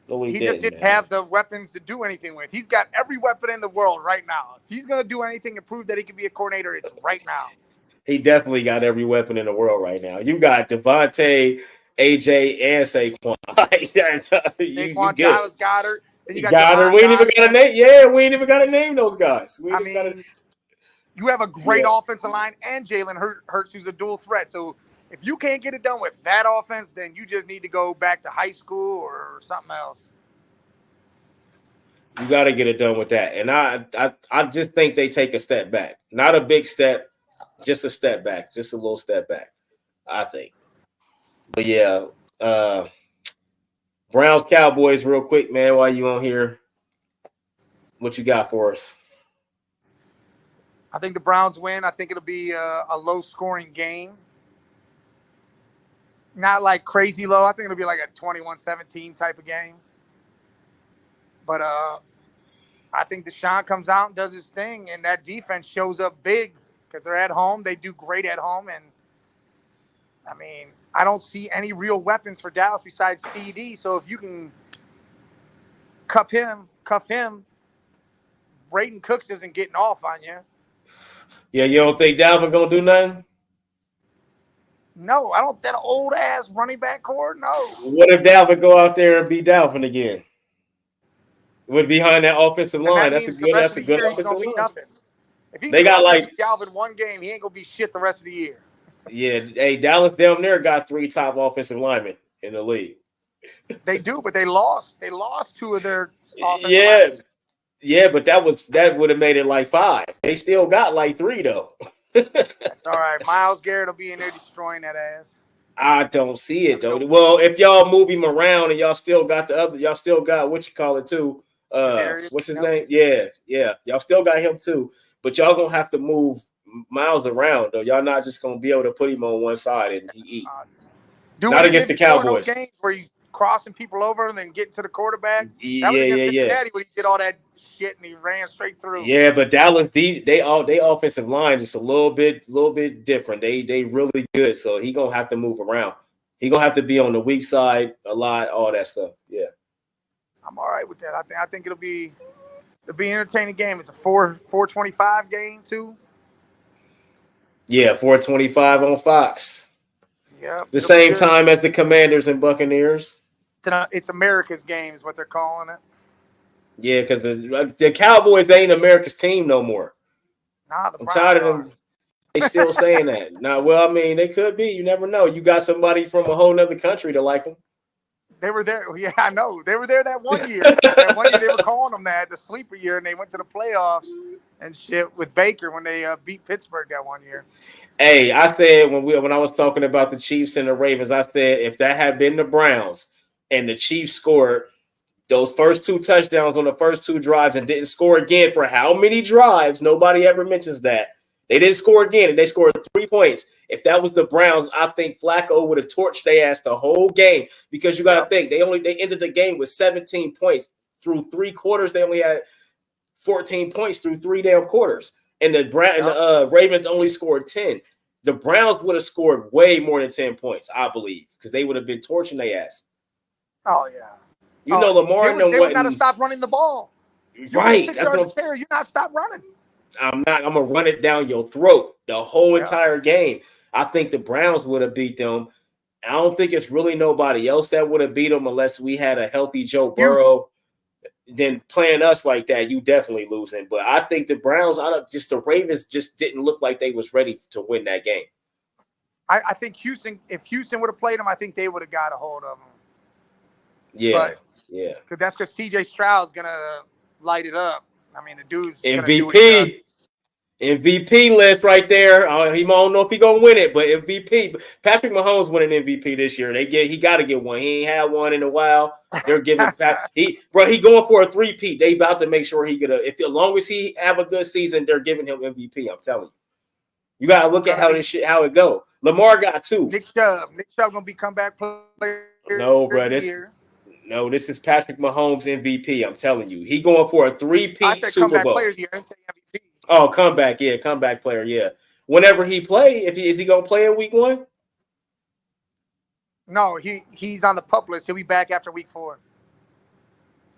No, he just didn't have the weapons to do anything with. He's got every weapon in the world right now. If he's going to do anything to prove that he can be a coordinator, it's right now. He definitely got every weapon in the world right now. You got Devontae, AJ, and Saquon. Saquon, Dallas Goedert. Then you got Goddard. We ain't even got a name. Yeah, we ain't even got to name those guys. You have a great offensive line and Jalen Hurts, who's a dual threat. So if you can't get it done with that offense, then you just need to go back to high school or something else. You got to get it done with that. And I just think they take a step back. Not a big step, just a step back, just a little step back, I think. But yeah, Browns Cowboys real quick, man, while you on here. What you got for us? I think the Browns win. I think it'll be a low-scoring game. Not like crazy low. I think it'll be like a 21-17 type of game. But I think Deshaun comes out and does his thing, and that defense shows up big because they're at home. They do great at home. And, I don't see any real weapons for Dallas besides CD. So if you can cuff him, Brayden Cooks isn't getting off on you. Yeah, you don't think Dalvin going to do nothing? No, I don't. That old ass running back core. No. What if Dalvin go out there and be Dalvin again? With behind that offensive line, that's a good offensive line. If he they got like Dalvin one game, he ain't gonna be shit the rest of the year. Yeah, hey, Dallas down there got 3 top offensive linemen in the league. They do, but they lost. They lost 2 of their offensive linemen. Yeah, but that would have made it like 5. They still got like 3 though. That's all right. Myles Garrett will be in there destroying that ass. I don't see it though. Well, if y'all move him around and y'all still got what you call it too. What's his name? Yeah. Y'all still got him too. But y'all gonna have to move Miles around though. Y'all not just gonna be able to put him on one side and he eat. Not against the Cowboys. Games where he's crossing people over and then getting to the quarterback. Yeah. Cincinnati when he did all that shit and he ran straight through. Yeah, but Dallas, they offensive line just a little bit different. They really good, so he gonna have to move around. He gonna have to be on the weak side a lot, all that stuff. Yeah, I'm all right with that. I think it'll be an entertaining game. It's a 425 game too. Yeah, 425 on Fox. Yeah, the same time as the Commanders and Buccaneers. It's America's game, is what they're calling it. Yeah, because the Cowboys ain't America's team no more. Nah, I'm tired of them. They still saying that. Now, well, they could be. You never know. You got somebody from a whole nother country to like them. They were there. Yeah, I know. They were there that one year. That one year they were calling them that, the sleeper year, and they went to the playoffs and shit with Baker when they beat Pittsburgh that one year. Hey, I said when I was talking about the Chiefs and the Ravens, I said if that had been the Browns and the Chiefs scored those first 2 touchdowns on the first 2 drives and didn't score again for how many drives? Nobody ever mentions that. They didn't score again, and they scored 3 points. If that was the Browns, I think Flacco would have torched their ass the whole game because you got to think they ended the game with 17 points through 3 quarters. They only had 14 points through 3 damn quarters, and the Ravens only scored 10. the Browns would have scored way more than 10 points, I believe, because they would have been torching their ass. Oh, yeah. You know, Lamar they would not have stopped running the ball. Right. That's what you're not stop running. I'm gonna run it down your throat the whole entire game. I think the Browns would have beat them. I don't think it's really nobody else that would have beat them unless we had a healthy Joe Burrow. Then playing us like that, you definitely losing. But I think the Browns, the Ravens just didn't look like they was ready to win that game. I think if Houston would have played them, I think they would have got a hold of them. Yeah, because that's because C.J. Stroud's gonna light it up. I mean, the dude's MVP list right there. He don't know if he gonna win it, but MVP. Patrick Mahomes winning MVP this year. He got to get one. He ain't had one in a while. They're giving he going for a three-peat. They about to make sure he get as long as he have a good season, they're giving him MVP. I'm telling you. You gotta look at how it go. Lamar got 2. Nick Chubb gonna be comeback player. No, bro. This is Patrick Mahomes MVP. I'm telling you, he going for a three-peat Super Bowl. Player of the year. I didn't say MVP. Oh, comeback player. Yeah. Whenever he play, is he gonna play in week 1? No, he's on the PUP list. He'll be back after week 4.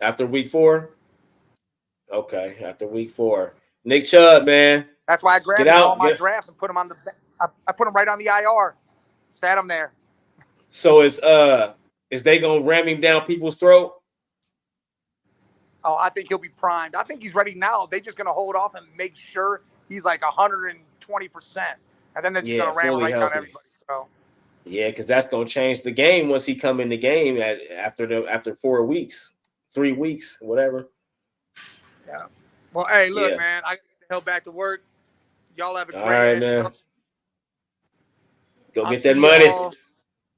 After week 4? Okay, after week 4. Nick Chubb, man. That's why I grabbed him in all my drafts and put him on I put him right on the IR. Sat him there. So is they gonna ram him down people's throat? Oh, I think he'll be primed. I think he's ready now. They're just gonna hold off and make sure he's like 120%, and then they're just gonna ram right down everybody. So. Yeah, because that's gonna change the game once he come in the game after 4 weeks, 3 weeks, whatever. Yeah. Well, hey, look, man, I get the hell back to work. Y'all have a great day. Man. Go get that money.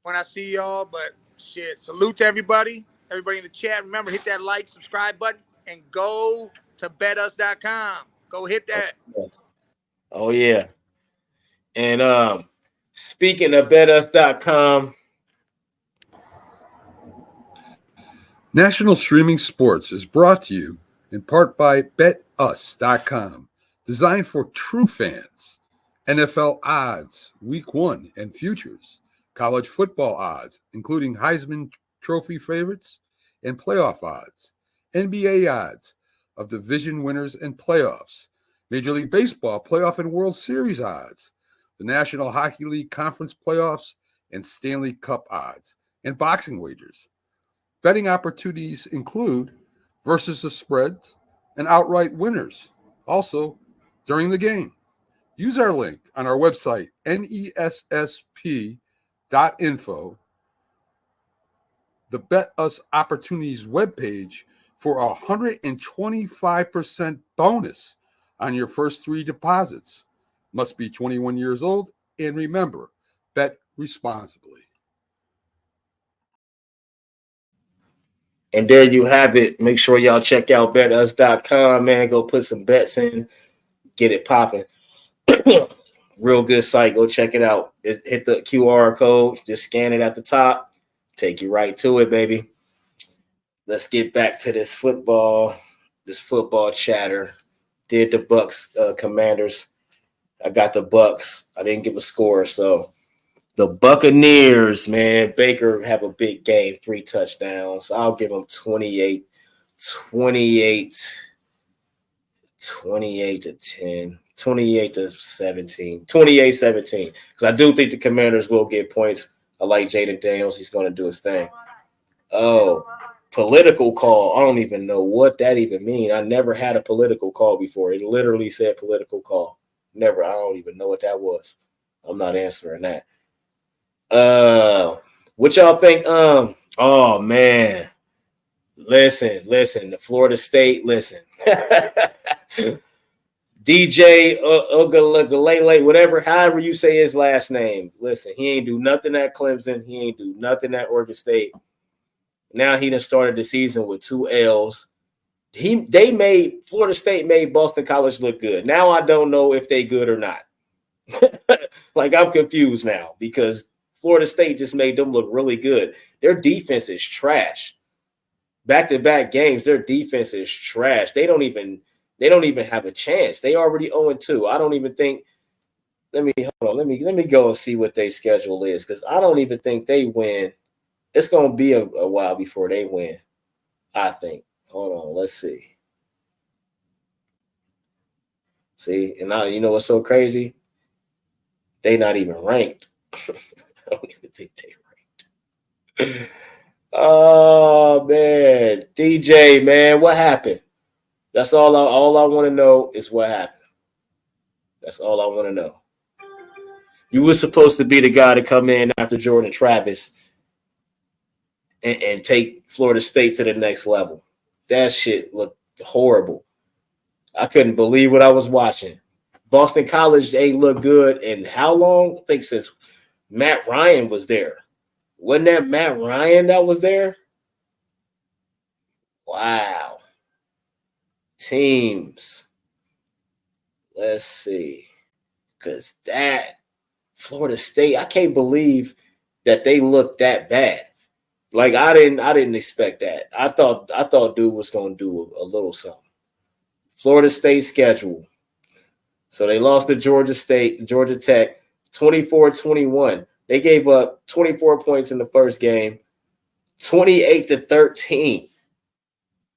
When I see y'all, but shit, salute to everybody in the chat. Remember, hit that like, subscribe button, and go to betus.com. Go hit that. Oh, yeah. And speaking of betus.com. National Streaming Sports is brought to you in part by betus.com, designed for true fans. NFL odds, week 1 and futures, college football odds, including Heisman Trophy favorites and playoff odds, NBA odds of division winners and playoffs, Major League Baseball playoff and World Series odds, the National Hockey League Conference playoffs and Stanley Cup odds, and boxing wagers. Betting opportunities include versus the spreads and outright winners, also during the game. Use our link on our website, nessp.info, the Bet Us Opportunities webpage, for a 125% bonus on your first 3 deposits. Must be 21 years old, and remember, bet responsibly. And there you have it. Make sure y'all check out betus.com, man. Go put some bets in, get it popping. Real good site. Go check it out. Hit the QR code. Just scan it at the top. Take you right to it, baby. Let's get back to this football chatter. Did the Bucks Commanders. I got the Bucks. I didn't give a score. So the Buccaneers, man, Baker have a big game, 3 touchdowns. I'll give them 28 to 10. 28 to 17. 28-17. Because I do think the Commanders will get points. I like Jaden Daniels. He's going to do his thing. Oh, political call. I don't even know what that even means. I never had a political call before. It literally said political call. Never. I don't even know what that was. I'm not answering that. What y'all think? Oh, man. Listen. The Florida State, listen. DJ Ugalele, whatever, however you say his last name. Listen, he ain't do nothing at Clemson. He ain't do nothing at Oregon State. Now he done started the season with 2 L's. Florida State made Boston College look good. Now I don't know if they good or not. Like, I'm confused now because Florida State just made them look really good. Their defense is trash. Back-to-back games, their defense is trash. They don't even have a chance. They already 0-2. I don't even think let me hold on. Let me go and see what their schedule is because I don't even think they win. It's gonna be a while before they win. I think. Hold on, let's see. See, and now you know what's so crazy? They not even ranked. I don't even think they ranked. Oh man, DJ, man, what happened? That's all I want to know is what happened. That's all I want to know. You were supposed to be the guy to come in after Jordan Travis and take Florida State to the next level. That shit looked horrible. I couldn't believe what I was watching. Boston College ain't look good in how long? I think since Matt Ryan was there. Wasn't that Matt Ryan that was there? Wow. Teams. Let's see. Because that Florida State, I can't believe that they looked that bad. Like I didn't expect that. I thought dude was gonna do a little something. Florida State schedule. So they lost to Georgia Tech, 24-21. They gave up 24 points in the first game, 28-13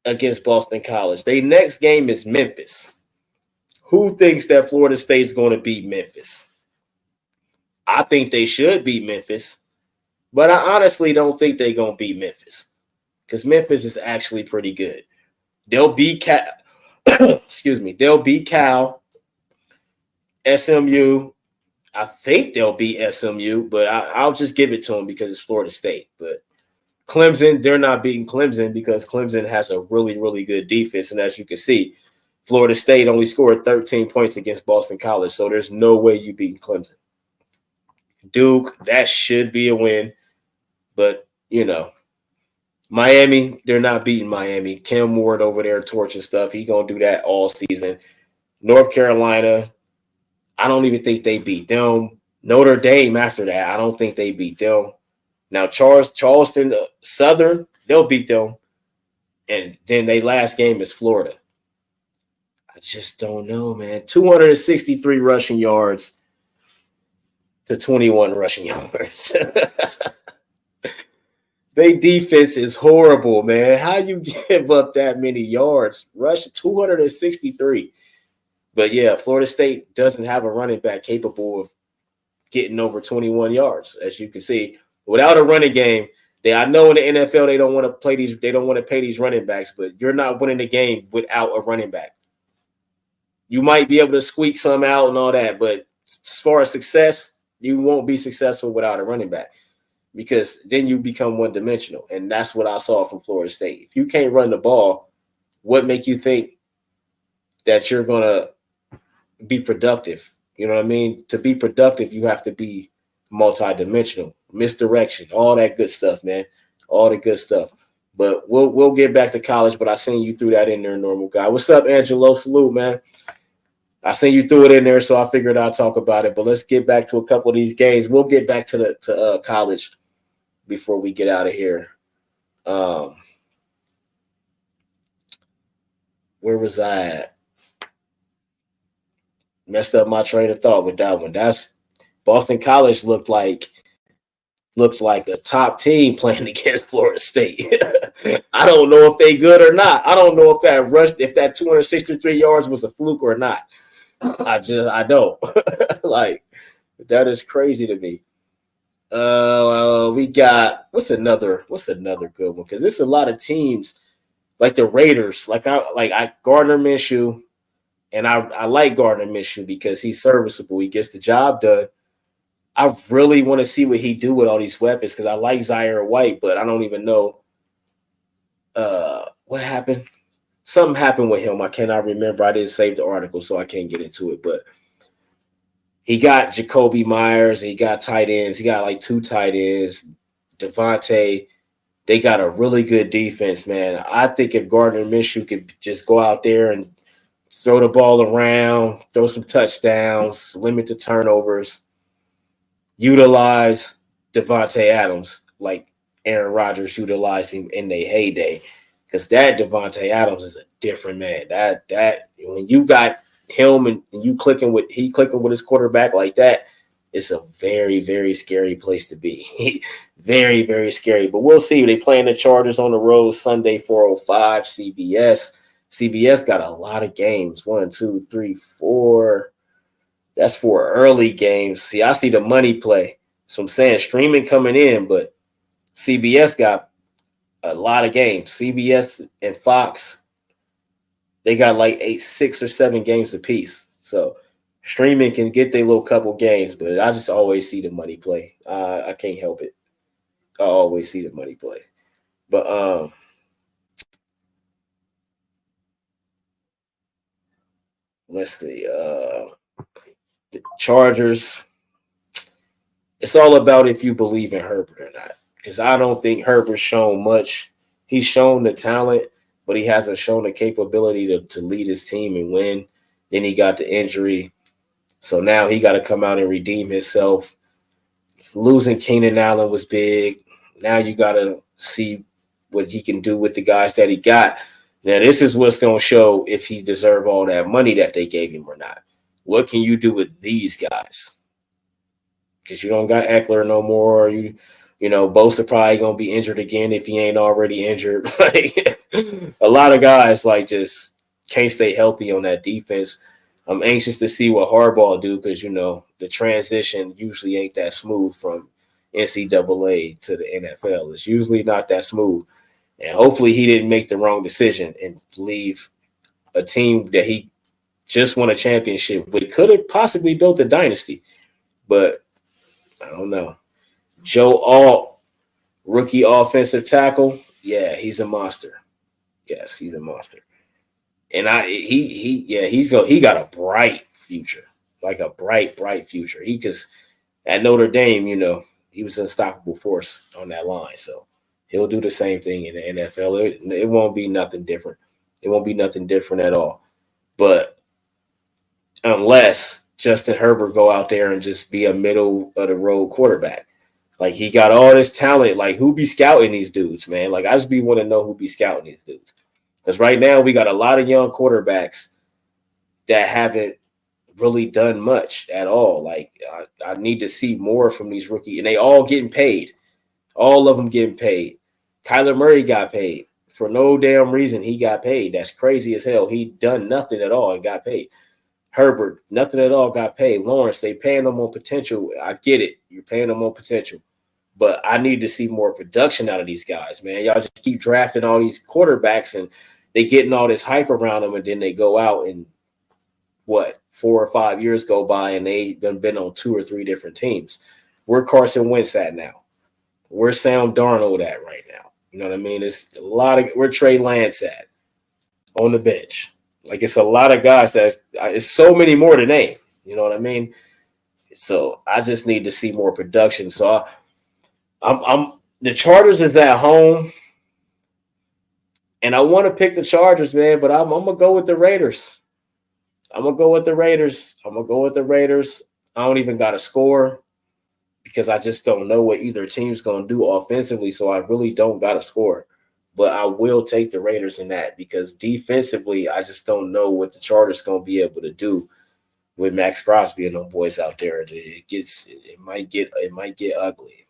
against Boston College. Their next game is Memphis. Who thinks that Florida State's going to beat Memphis? I think they should beat Memphis, but I honestly don't think they're going to beat Memphis because Memphis is actually pretty good. They'll beat Cal. Excuse me. They'll beat Cal, SMU. I think they'll beat SMU, but I'll just give it to them because it's Florida State. But Clemson, they're not beating Clemson because Clemson has a really, really good defense. And as you can see, Florida State only scored 13 points against Boston College, so there's no way you beat Clemson. Duke, that should be a win. But, you know, Miami, they're not beating Miami. Kim Ward over there torching stuff. He's going to do that all season. North Carolina, I don't even think they beat them. Notre Dame after that, I don't think they beat them. Now, Charleston Southern, they'll beat them. And then their last game is Florida. I just don't know, man. 263 rushing yards to 21 rushing yards. Their defense is horrible, man. How you give up that many yards? Rush 263. But yeah, Florida State doesn't have a running back capable of getting over 21 yards, as you can see. Without a running game, I know in the NFL they don't want to play these, they don't want to pay these running backs, but you're not winning the game without a running back. You might be able to squeak some out and all that, but as far as success, you won't be successful without a running back because then you become one-dimensional, and that's what I saw from Florida State. If you can't run the ball, what make you think that you're going to be productive? You know what I mean? To be productive, you have to be multi-dimensional, misdirection, all that good stuff, man. All the good stuff. But we'll get back to college, but I seen you threw that in there, normal guy. What's up, Angelo? Salute, man. I seen you threw it in there, so I figured I'd talk about it. But let's get back to a couple of these games. We'll get back to college before we get out of here. Where was I at? Messed up my train of thought with that one. That's Boston College looked like a top team playing against Florida State. I don't know if they good or not. I don't know if that 263 yards was a fluke or not. I don't. Like, that is crazy to me. We got what's another good one? Because there's a lot of teams like the Raiders. I Gardner Minshew, and I like Gardner Minshew because he's serviceable. He gets the job done. I really want to see what he do with all these weapons because I like Zaire White, but I don't even know what happened. Something happened with him. I cannot remember. I didn't save the article, so I can't get into it. But he got Jacoby Myers. He got tight ends. He got like 2 tight ends. Devontae. They got a really good defense, man. I think if Gardner Minshew could just go out there and throw the ball around, throw some touchdowns, limit the turnovers, utilize Devontae Adams like Aaron Rodgers utilized him in their heyday. Because that Devontae Adams is a different man. That when you got him and he clicking with his quarterback like that, it's a very, very scary place to be. Very, very scary. But we'll see. They playing the Chargers on the road Sunday, 4:05, CBS. CBS got a lot of games. 1, 2, 3, 4. That's 4 early games. See, I see the money play. So I'm saying streaming coming in, but CBS got a lot of games. CBS and Fox, they got like 6 or 7 games apiece. So streaming can get their little couple games, but I just always see the money play. I can't help it. I always see the money play. But let's see. The Chargers. It's all about if you believe in Herbert or not. Because I don't think Herbert's shown much. He's shown the talent, but he hasn't shown the capability to lead his team and win. Then he got the injury. So now he got to come out and redeem himself. Losing Keenan Allen was big. Now you got to see what he can do with the guys that he got. Now, this is what's going to show if he deserves all that money that they gave him or not. What can you do with these guys? Because you don't got Eckler no more. You know, Bosa probably going to be injured again if he ain't already injured. Like, a lot of guys, like, just can't stay healthy on that defense. I'm anxious to see what Harbaugh do because, you know, the transition usually ain't that smooth from NCAA to the NFL. It's usually not that smooth. And hopefully he didn't make the wrong decision and leave a team that he just won a championship with. Could have possibly built a dynasty, but I don't know. Joe Alt, rookie offensive tackle. Yeah, he's a monster. Yes, he's a monster. And he got a bright future, like a bright future. Because at Notre Dame, you know, he was an unstoppable force on that line. So he'll do the same thing in the NFL. It won't be nothing different. It won't be nothing different at all. But unless Justin Herbert go out there and just be a middle of the road quarterback. Like, he got all this talent. Like, who be scouting these dudes, man? Like, I just want to know who be scouting these dudes. Because right now we got a lot of young quarterbacks that haven't really done much at all. Like, I need to see more from these rookies. And they all getting paid. All of them getting paid. Kyler Murray got paid. For no damn reason, he got paid. That's crazy as hell. He done nothing at all and got paid. Herbert, nothing at all, got paid. Lawrence, they paying them on potential. I get it. You're paying them on potential. But I need to see more production out of these guys, man. Y'all just keep drafting all these quarterbacks and they getting all this hype around them, and then they go out and 4 or 5 years go by and they done been on 2 or 3 different teams. Where Carson Wentz at now? Where's Sam Darnold at right now? You know what I mean? It's a lot of where Trey Lance at on the bench. Like, it's a lot of guys that it's so many more to name. You know what I mean? So I just need to see more production. So I'm the Chargers is at home, and I want to pick the Chargers, man, but I'm gonna go with the Raiders. I'm gonna go with the Raiders. I don't even got a score because I just don't know what either team's gonna do offensively. So I really don't got a score. But I will take the Raiders in that because defensively, I just don't know what the Chargers going to be able to do with Max Crosby and them boys out there. It might get ugly.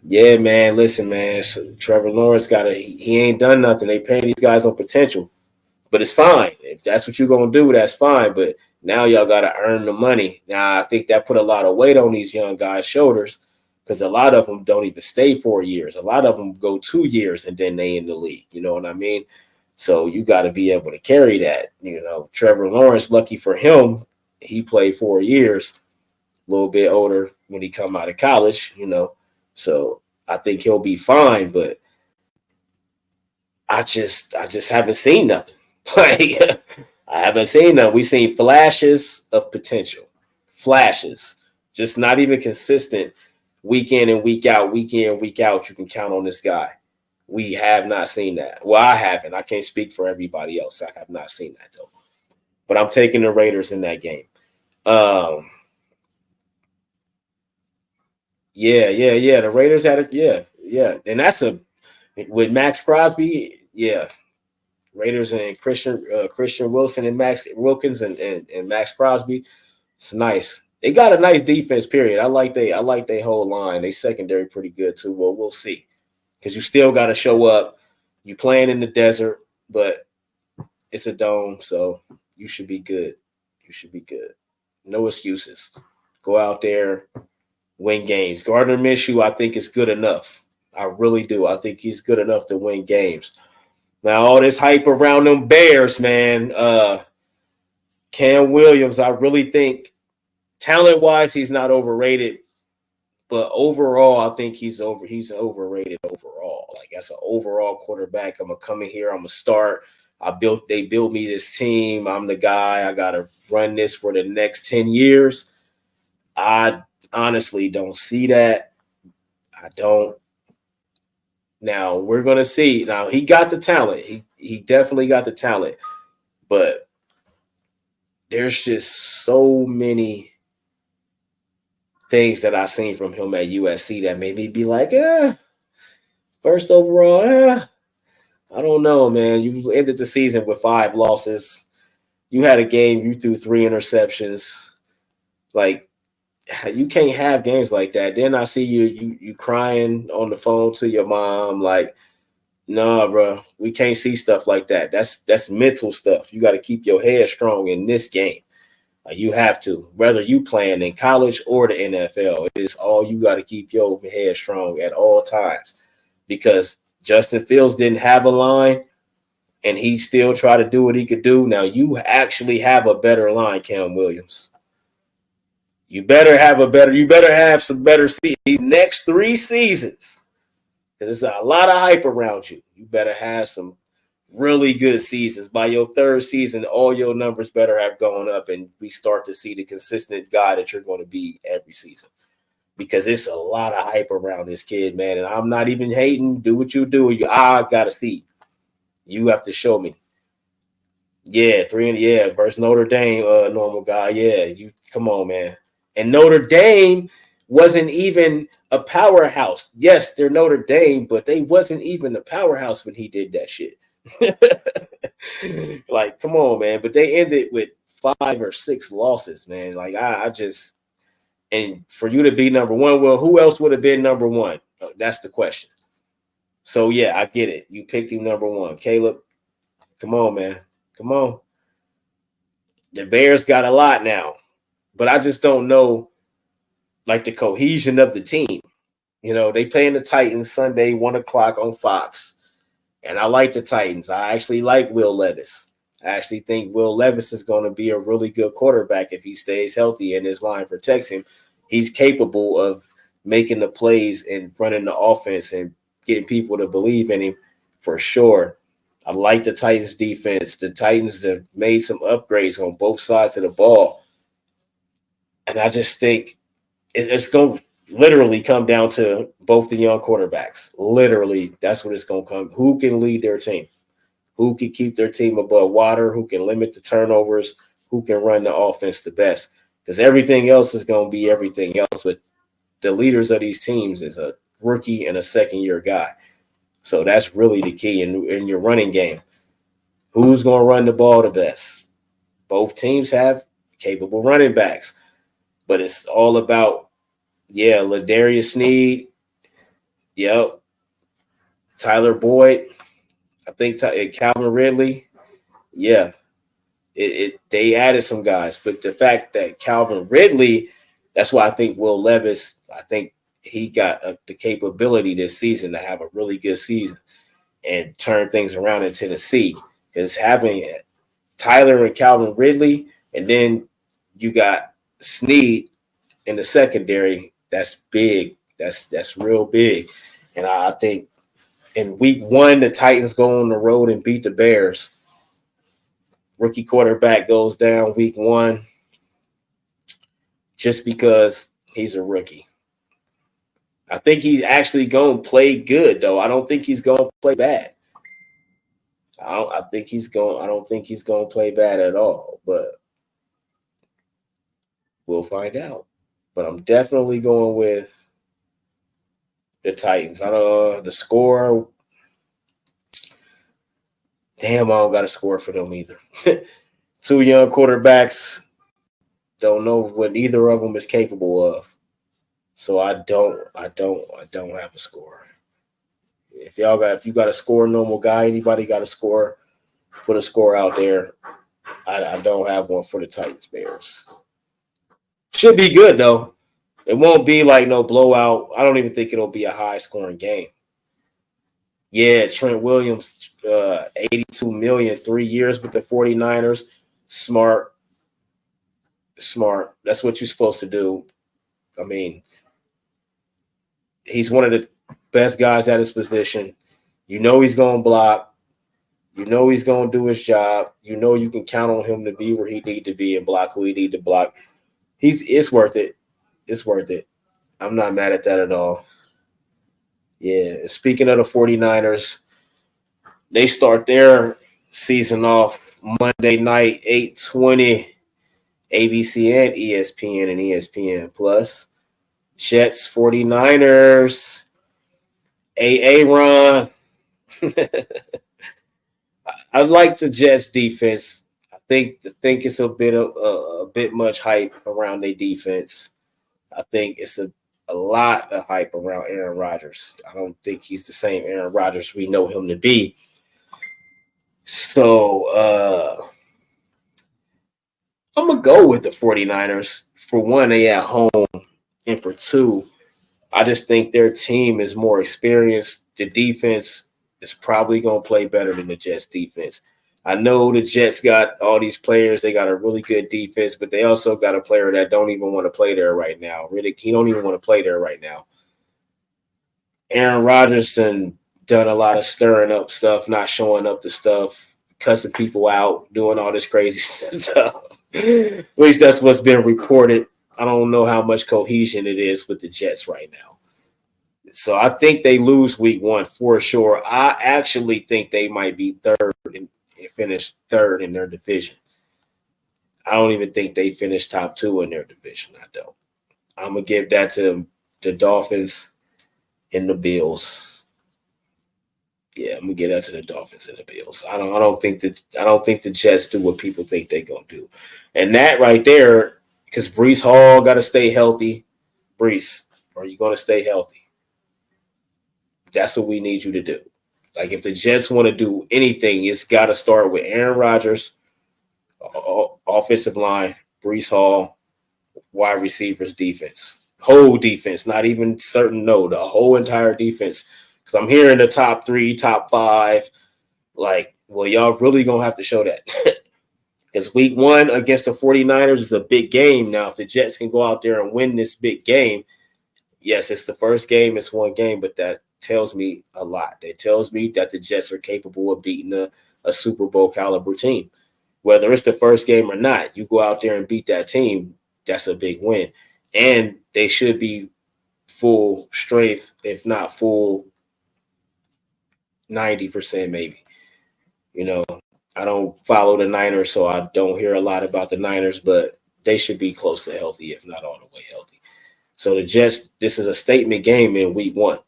Yeah, man. Listen, man. Trevor Lawrence he ain't done nothing. They paying these guys on potential, but it's fine. If that's what you're going to do, that's fine. But now y'all got to earn the money. Now I think that put a lot of weight on these young guys' shoulders. Because a lot of them don't even stay 4 years. A lot of them go 2 years and then they in the league. You know what I mean? So you got to be able to carry that. You know, Trevor Lawrence, lucky for him, he played 4 years, a little bit older when he come out of college, you know. So I think he'll be fine, but I just haven't seen nothing. Like, I haven't seen nothing. We've seen flashes of potential. Flashes. Just not even consistent. Week in and week out, you can count on this guy. We have not seen that. Well, I haven't. I can't speak for everybody else. I have not seen that, though. But I'm taking the Raiders in that game. Yeah. The Raiders had it. Yeah. And that's with Max Crosby. Yeah. Raiders and Christian Wilson and Max Wilkins and Max Crosby. It's nice. They got a nice defense, period. I like they whole line. They secondary pretty good too. Well, we'll see. Because you still got to show up. You playing in the desert, but it's a dome, so you should be good. You should be good. No excuses. Go out there, win games. Gardner Minshew, I think, is good enough. I really do. I think he's good enough to win games. Now, all this hype around them Bears, man. Cam Williams, I really think talent-wise, he's not overrated. But overall, I think he's overrated overall. Like, as an overall quarterback, I'm gonna come in here, I'm gonna start. They built me this team. I'm the guy. I gotta run this for the next 10 years. I honestly don't see that. I don't. Now we're gonna see. Now he got the talent. He definitely got the talent, but there's just so many things that I've seen from him at USC that made me be like, first overall, I don't know, man. You ended the season with 5 losses. You had a game, you threw 3 interceptions. Like, you can't have games like that. Then I see you crying on the phone to your mom, like, nah, bro, we can't see stuff like that. That's mental stuff. You got to keep your head strong in this game. You have to, whether you playing in college or the NFL. It's all you got to keep your head strong at all times, because Justin Fields didn't have a line, and he still tried to do what he could do. Now you actually have a better line, Cam Williams. You better have some better seasons. These next 3 seasons, because there's a lot of hype around you. You better have some really good seasons. By your 3rd season, all your numbers better have gone up, and we start to see the consistent guy that you're going to be every season. Because it's a lot of hype around this kid, man. And I'm not even hating. Do what you do. I got to see. You have to show me. Yeah, versus Notre Dame, normal guy. Yeah, you come on, man. And Notre Dame wasn't even a powerhouse. Yes, they're Notre Dame, but they wasn't even a powerhouse when he did that shit. Like, come on, man. But they ended with 5 or 6 losses, man. Like, I just, and for you to be number 1, well, who else would have been number 1? That's the question. So yeah, I get it. You picked him number 1. Caleb, come on, man. Come on. The Bears got a lot now, but I just don't know, like, the cohesion of the team. You know, they playing the Titans Sunday, 1:00 on Fox. And I like the Titans. I actually like Will Levis. I actually think Will Levis is going to be a really good quarterback if he stays healthy and his line protects him. He's capable of making the plays and running the offense and getting people to believe in him for sure. I like the Titans defense. The Titans have made some upgrades on both sides of the ball. And I just think it's going to literally come down to both the young quarterbacks. Literally, that's what it's going to come. Who can lead their team? Who can keep their team above water? Who can limit the turnovers? Who can run the offense the best? Because everything else is going to be everything else. But the leaders of these teams is a rookie and a second-year guy. So that's really the key in your running game. Who's going to run the ball the best? Both teams have capable running backs. But it's all about, Ladarius Sneed, Tyler Boyd, I think Calvin Ridley, they added some guys. But the fact that Calvin Ridley, that's why I think Will Levis, I think he got the capability this season to have a really good season and turn things around in Tennessee. Because having Tyler and Calvin Ridley, and then you got Sneed in the secondary, that's big. That's real big. And I think in week 1, the Titans go on the road and beat the Bears. Rookie quarterback goes down week 1 just because he's a rookie. I think he's actually going to play good, though. I don't think he's going to play bad. I don't think he's going to play bad at all, but we'll find out. But I'm definitely going with the Titans. The score, Damn, I don't got to score for them either. Two young quarterbacks, don't know what either of them is capable of. So I don't have a score. If you got a score normal guy, anybody got a score, put a score out there. I don't have one for the Titans Bears. Should be good though. It won't be like no blowout. I don't even think it'll be a high scoring game. Yeah, Trent Williams, 82 million, 3 years with the 49ers. Smart. That's what you're supposed to do. I mean, he's one of the best guys at his position. You know he's going to block. You know he's going to do his job. You know you can count on him to be where he need to be and block who he need to block. It's worth it. It's worth it. I'm not mad at that at all. Yeah, speaking of the 49ers, they start their season off Monday night, 8:20, ABC and ESPN and ESPN Plus. Jets, 49ers, Ron. I like the Jets defense. I think it's a bit much hype around their defense. I think it's a lot of hype around Aaron Rodgers. I don't think he's the same Aaron Rodgers we know him to be. So I'm going to go with the 49ers. For one, they at home. And for two, I just think their team is more experienced. The defense is probably going to play better than the Jets defense. I know the Jets got all these players. They got a really good defense, but they also got a player that don't even want to play there right now. Really, he don't even want to play there right now. Aaron Rodgers done a lot of stirring up stuff, not showing up to stuff, cussing people out, doing all this crazy stuff. At least that's what's been reported. I don't know how much cohesion it is with the Jets right now. So I think they lose week 1 for sure. I actually think they might be third and finish third in their division. I don't even think they finish top 2 in their division. I don't. I'm going to give that to the Dolphins and the Bills. Yeah, I'm gonna get that to the Dolphins and the Bills. I don't think the Jets do what people think they're gonna do. And that right there, because Breece Hall got to stay healthy. Breece, are you gonna stay healthy? That's what we need you to do. Like if the Jets want to do anything, it's got to start with Aaron Rodgers, offensive line, Breece Hall, wide receivers, defense, whole defense, not even certain. No, the whole entire defense. Because I'm hearing the top 3, top 5. Like, well, y'all really going to have to show that. Because week 1 against the 49ers is a big game. Now, if the Jets can go out there and win this big game, yes, it's the first game. It's one game, but that tells me a lot. It tells me that the Jets are capable of beating a Super Bowl caliber team. Whether it's the first game or not, you go out there and beat that team, that's a big win. And they should be full strength, if not full 90% maybe. You know, I don't follow the Niners, so I don't hear a lot about the Niners, but they should be close to healthy, if not all the way healthy. So the Jets, this is a statement game in week 1.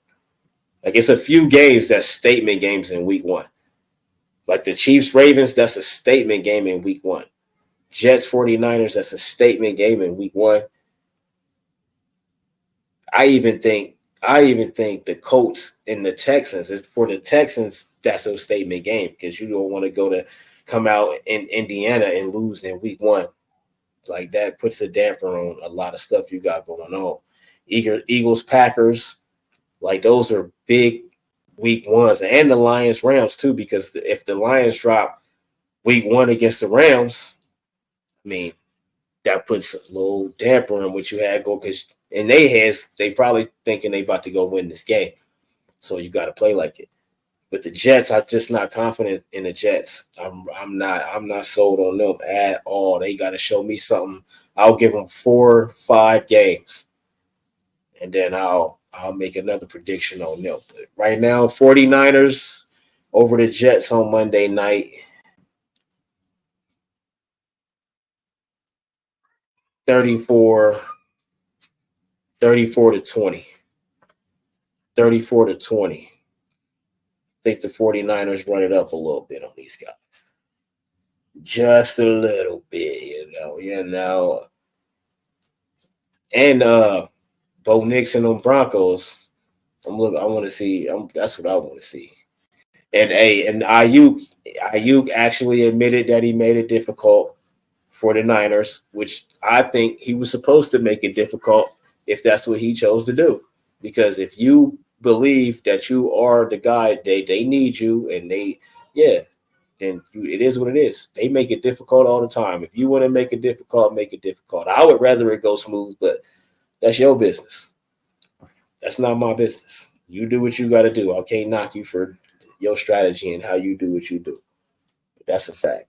Like it's a few games that's statement games in week 1. Like the Chiefs Ravens, that's a statement game in week 1. Jets 49ers, that's a statement game in week 1. I even think the Colts and the Texans, for the Texans, that's a statement game because you don't want to come out in Indiana and lose in week 1. Like that puts a damper on a lot of stuff you got going on. Eagles, Packers, like those are big week 1s, and the Lions, Rams too, because if the Lions drop week 1 against the Rams, I mean, that puts a little damper on what you had going because in their heads, they probably thinking they about to go win this game. So you got to play like it. But the Jets, I'm just not confident in the Jets. I'm not sold on them at all. They got to show me something. I'll give them 4, 5 games, and then I'll make another prediction on them. But right now, 49ers over the Jets on Monday night. 34 to 20. 34 to 20. I think the 49ers run it up a little bit on these guys. Just a little bit, you know. And Bo Nix and them Broncos. I want to see. That's what I want to see. And Ayuk actually admitted that he made it difficult for the Niners, which I think he was supposed to make it difficult if that's what he chose to do. Because if you believe that you are the guy, they need you, and then it is what it is. They make it difficult all the time. If you want to make it difficult, make it difficult. I would rather it go smooth, but that's your business. That's not my business. You do what you got to do. I can't knock you for your strategy and how you do what you do. But that's a fact.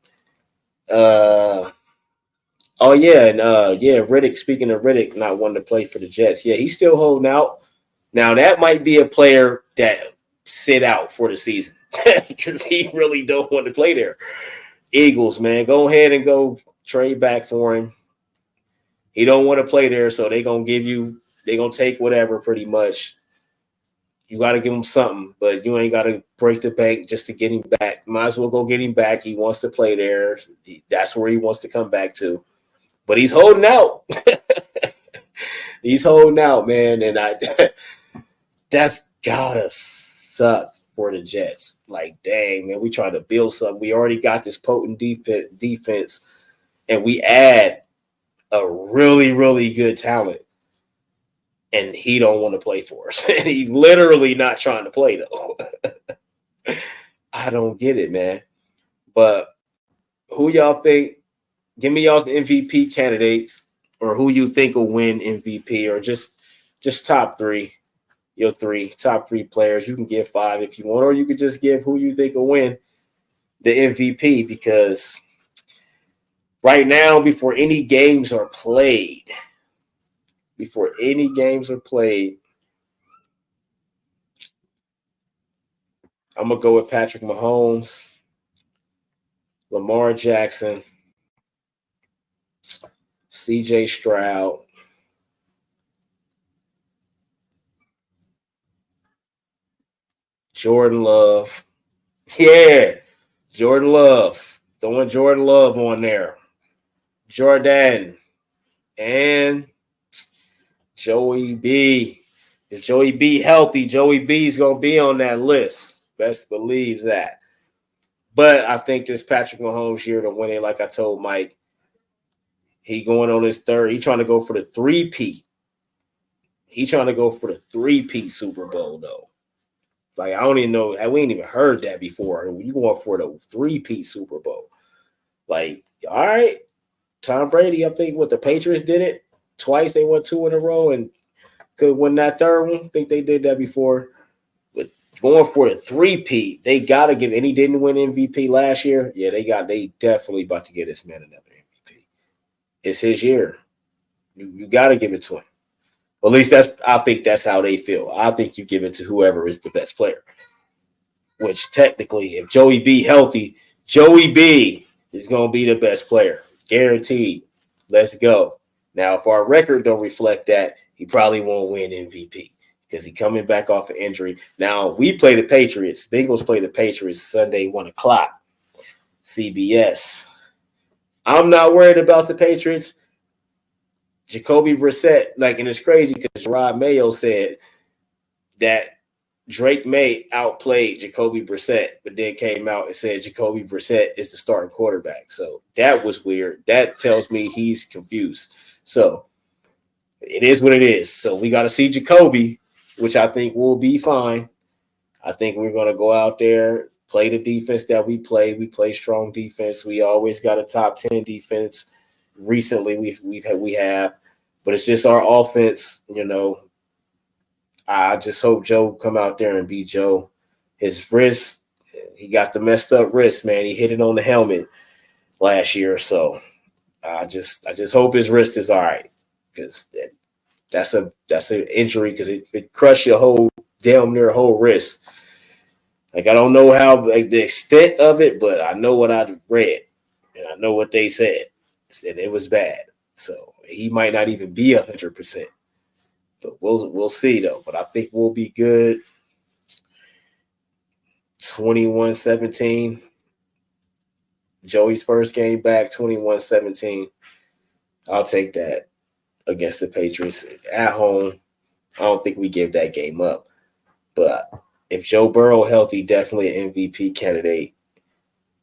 Riddick, speaking of Riddick not wanting to play for the Jets. Yeah, he's still holding out. Now, that might be a player that sit out for the season because he really don't want to play there. Eagles, man, go ahead and go trade back for him. He don't want to play there, so they're going to take whatever pretty much. You got to give him something, but you ain't got to break the bank just to get him back. Might as well go get him back. He wants to play there. That's where he wants to come back to. But he's holding out. He's holding out, man. And that's got to suck for the Jets. Like, dang, man, we trying to build something. We already got this potent defense, and we add a really, really good talent. And he don't want to play for us. And he literally not trying to play, though. I don't get it, man. But who y'all think? Give me y'all's MVP candidates, or who you think will win MVP, or just top three. Your top three players. You can give 5 if you want, or you could just give who you think will win the MVP, because right now, before any games are played, I'm going to go with Patrick Mahomes, Lamar Jackson, CJ Stroud, Jordan Love. Yeah, Jordan Love. Throwing Jordan Love on there. Jordan. And Joey B. If Joey B healthy, Joey B is going to be on that list. Best believe that. But I think this Patrick Mahomes year to win it, like I told Mike, he going on his third. He trying to go for the 3-peat. He trying to go for the 3-peat Super Bowl, though. Like, I don't even know. We ain't even heard that before. You going for the 3-peat Super Bowl. Like, all right. Tom Brady, I think the Patriots did it twice. They won 2 in a row and could win that third one. I think they did that before. But going for the 3-peat, they got to give – and he didn't win MVP last year. Yeah, they definitely about to get this man another MVP. It's his year. You got to give it to him. Well, at least I think that's how they feel. I think you give it to whoever is the best player. Which technically, if Joey B healthy, Joey B is going to be the best player. Guaranteed. Let's go. Now, if our record don't reflect that, he probably won't win MVP because he's coming back off an injury. Now, we play the Patriots. Bengals play the Patriots Sunday, 1 o'clock. CBS. I'm not worried about the Patriots. Jacoby Brissett, and it's crazy because Rod Mayo said that Drake May outplayed Jacoby Brissett, but then came out and said Jacoby Brissett is the starting quarterback. So that was weird. That tells me he's confused. So it is what it is. So we got to see Jacoby, which I think will be fine. I think we're going to go out there, play the defense that we play. We play strong defense. We always got a top 10 defense. Recently, we have, but it's just our offense. I just hope Joe come out there and beat Joe. His wrist, he got the messed up wrist, man. He hit it on the helmet last year, so I just hope his wrist is all right, because that's an injury, because it crushed your whole damn near whole wrist. I don't know how the extent of it, but I know what I read and I know what they said. And it was bad. So he might not even be 100%. But we'll see, though. But I think we'll be good. 21-17. Joey's first game back, 21-17. I'll take that against the Patriots at home. I don't think we give that game up. But if Joe Burrow healthy, definitely an MVP candidate.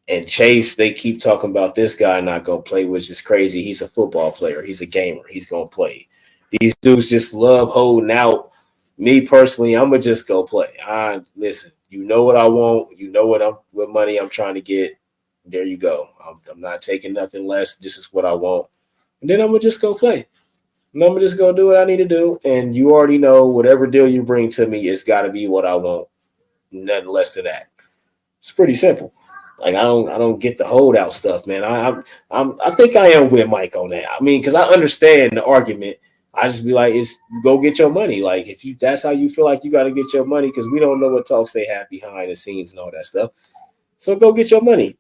And Chase, they keep talking about this guy not going to play, which is crazy. He's a football player. He's a gamer. He's going to play. These dudes just love holding out. Me personally, I'm going to just go play. Listen, you know what I want. You know what money I'm trying to get. There you go. I'm not taking nothing less. This is what I want. And then I'm going to just go play. And I'm going to just go do what I need to do. And you already know whatever deal you bring to me, it's got to be what I want. Nothing less than that. It's pretty simple. Like I don't get the holdout stuff, man. I think I am with Mike on that. I mean, because I understand the argument. I just be like, it's go get your money. Like if that's how you feel like you got to get your money, because we don't know what talks they have behind the scenes and all that stuff. So go get your money.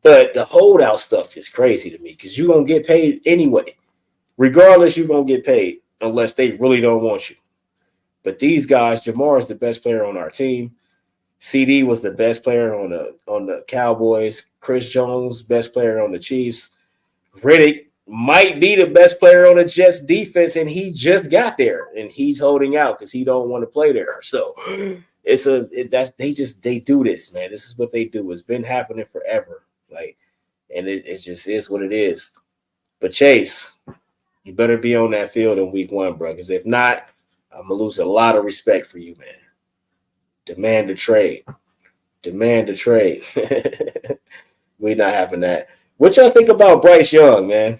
But the holdout stuff is crazy to me because you're gonna get paid anyway. Regardless, you're gonna get paid unless they really don't want you. But these guys, Jamar is the best player on our team. CD was the best player on the Cowboys. Chris Jones, best player on the Chiefs. Riddick might be the best player on the Jets defense, and he just got there, and he's holding out because he don't want to play there. So they do this, man. This is what they do. It's been happening forever. Like, and it just is what it is. But Chase, you better be on that field in week 1, bro. Because if not, I'm gonna lose a lot of respect for you, man. Demand a trade. Demand a trade. We not having that. What y'all think about Bryce Young, man?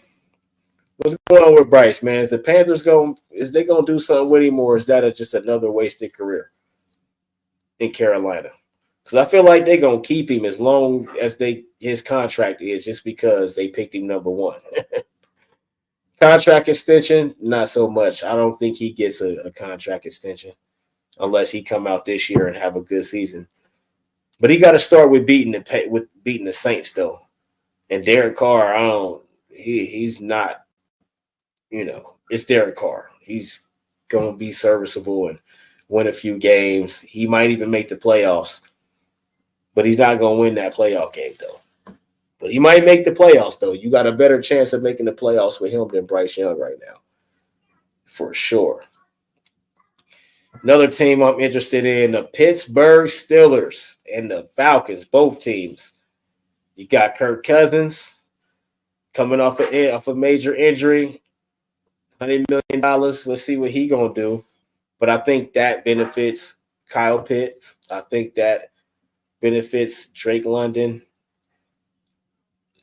What's going on with Bryce, man? Is the Panthers gonna do something with him, or is that just another wasted career in Carolina? Because I feel like they're gonna keep him as long as his contract is, just because they picked him number 1. Contract extension, not so much. I don't think he gets a contract extension unless he come out this year and have a good season. But he got to start with beating the Saints, though. And Derek Carr, he's not, it's Derek Carr. He's going to be serviceable and win a few games. He might even make the playoffs, but he's not going to win that playoff game, though. But he might make the playoffs, though. You got a better chance of making the playoffs with him than Bryce Young right now, for sure. Another team I'm interested in, the Pittsburgh Steelers and the Falcons, both teams. You got Kirk Cousins coming off a major injury, $100 million. Let's see what he going to do. But I think that benefits Kyle Pitts. I think that benefits Drake London.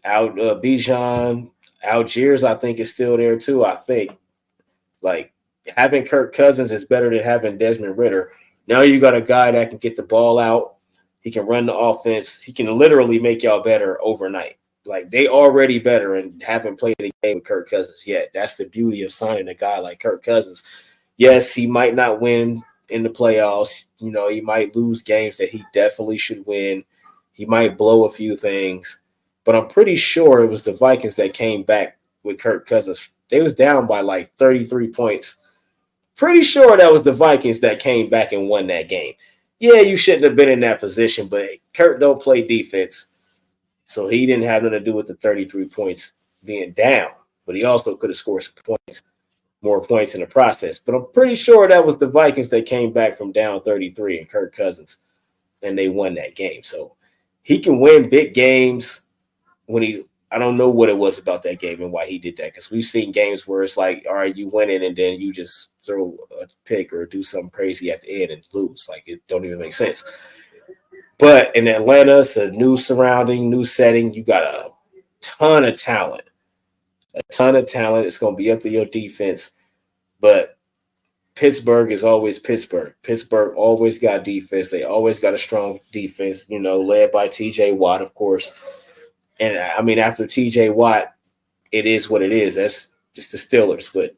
Bijan, Algiers, I think, is still there too. I think, like, having Kirk Cousins is better than having Desmond Ridder. Now you got a guy that can get the ball out. He can run the offense. He can literally make y'all better overnight. Like, they already better and haven't played a game with Kirk Cousins yet. That's the beauty of signing a guy like Kirk Cousins. Yes, he might not win in the playoffs. He might lose games that he definitely should win. He might blow a few things. But I'm pretty sure it was the Vikings that came back with Kirk Cousins. They was down by like 33 points. Pretty sure that was the Vikings that came back and won that game. Yeah, you shouldn't have been in that position, but Kirk don't play defense. So he didn't have nothing to do with the 33 points being down. But he also could have scored some points, more points in the process. But I'm pretty sure that was the Vikings that came back from down 33 and Kirk Cousins, and they won that game. So he can win big games. I don't know what it was about that game and why he did that, because we've seen games where it's like, all right, you win it and then you just throw a pick or do something crazy at the end and lose. Like, it don't even make sense. But in Atlanta, it's a new surrounding, new setting. You got a ton of talent. It's going to be up to your defense. But Pittsburgh is always Pittsburgh. Pittsburgh always got defense. They always got a strong defense, led by TJ Watt, of course. And I mean, after TJ Watt, it is what it is. That's just the Steelers. But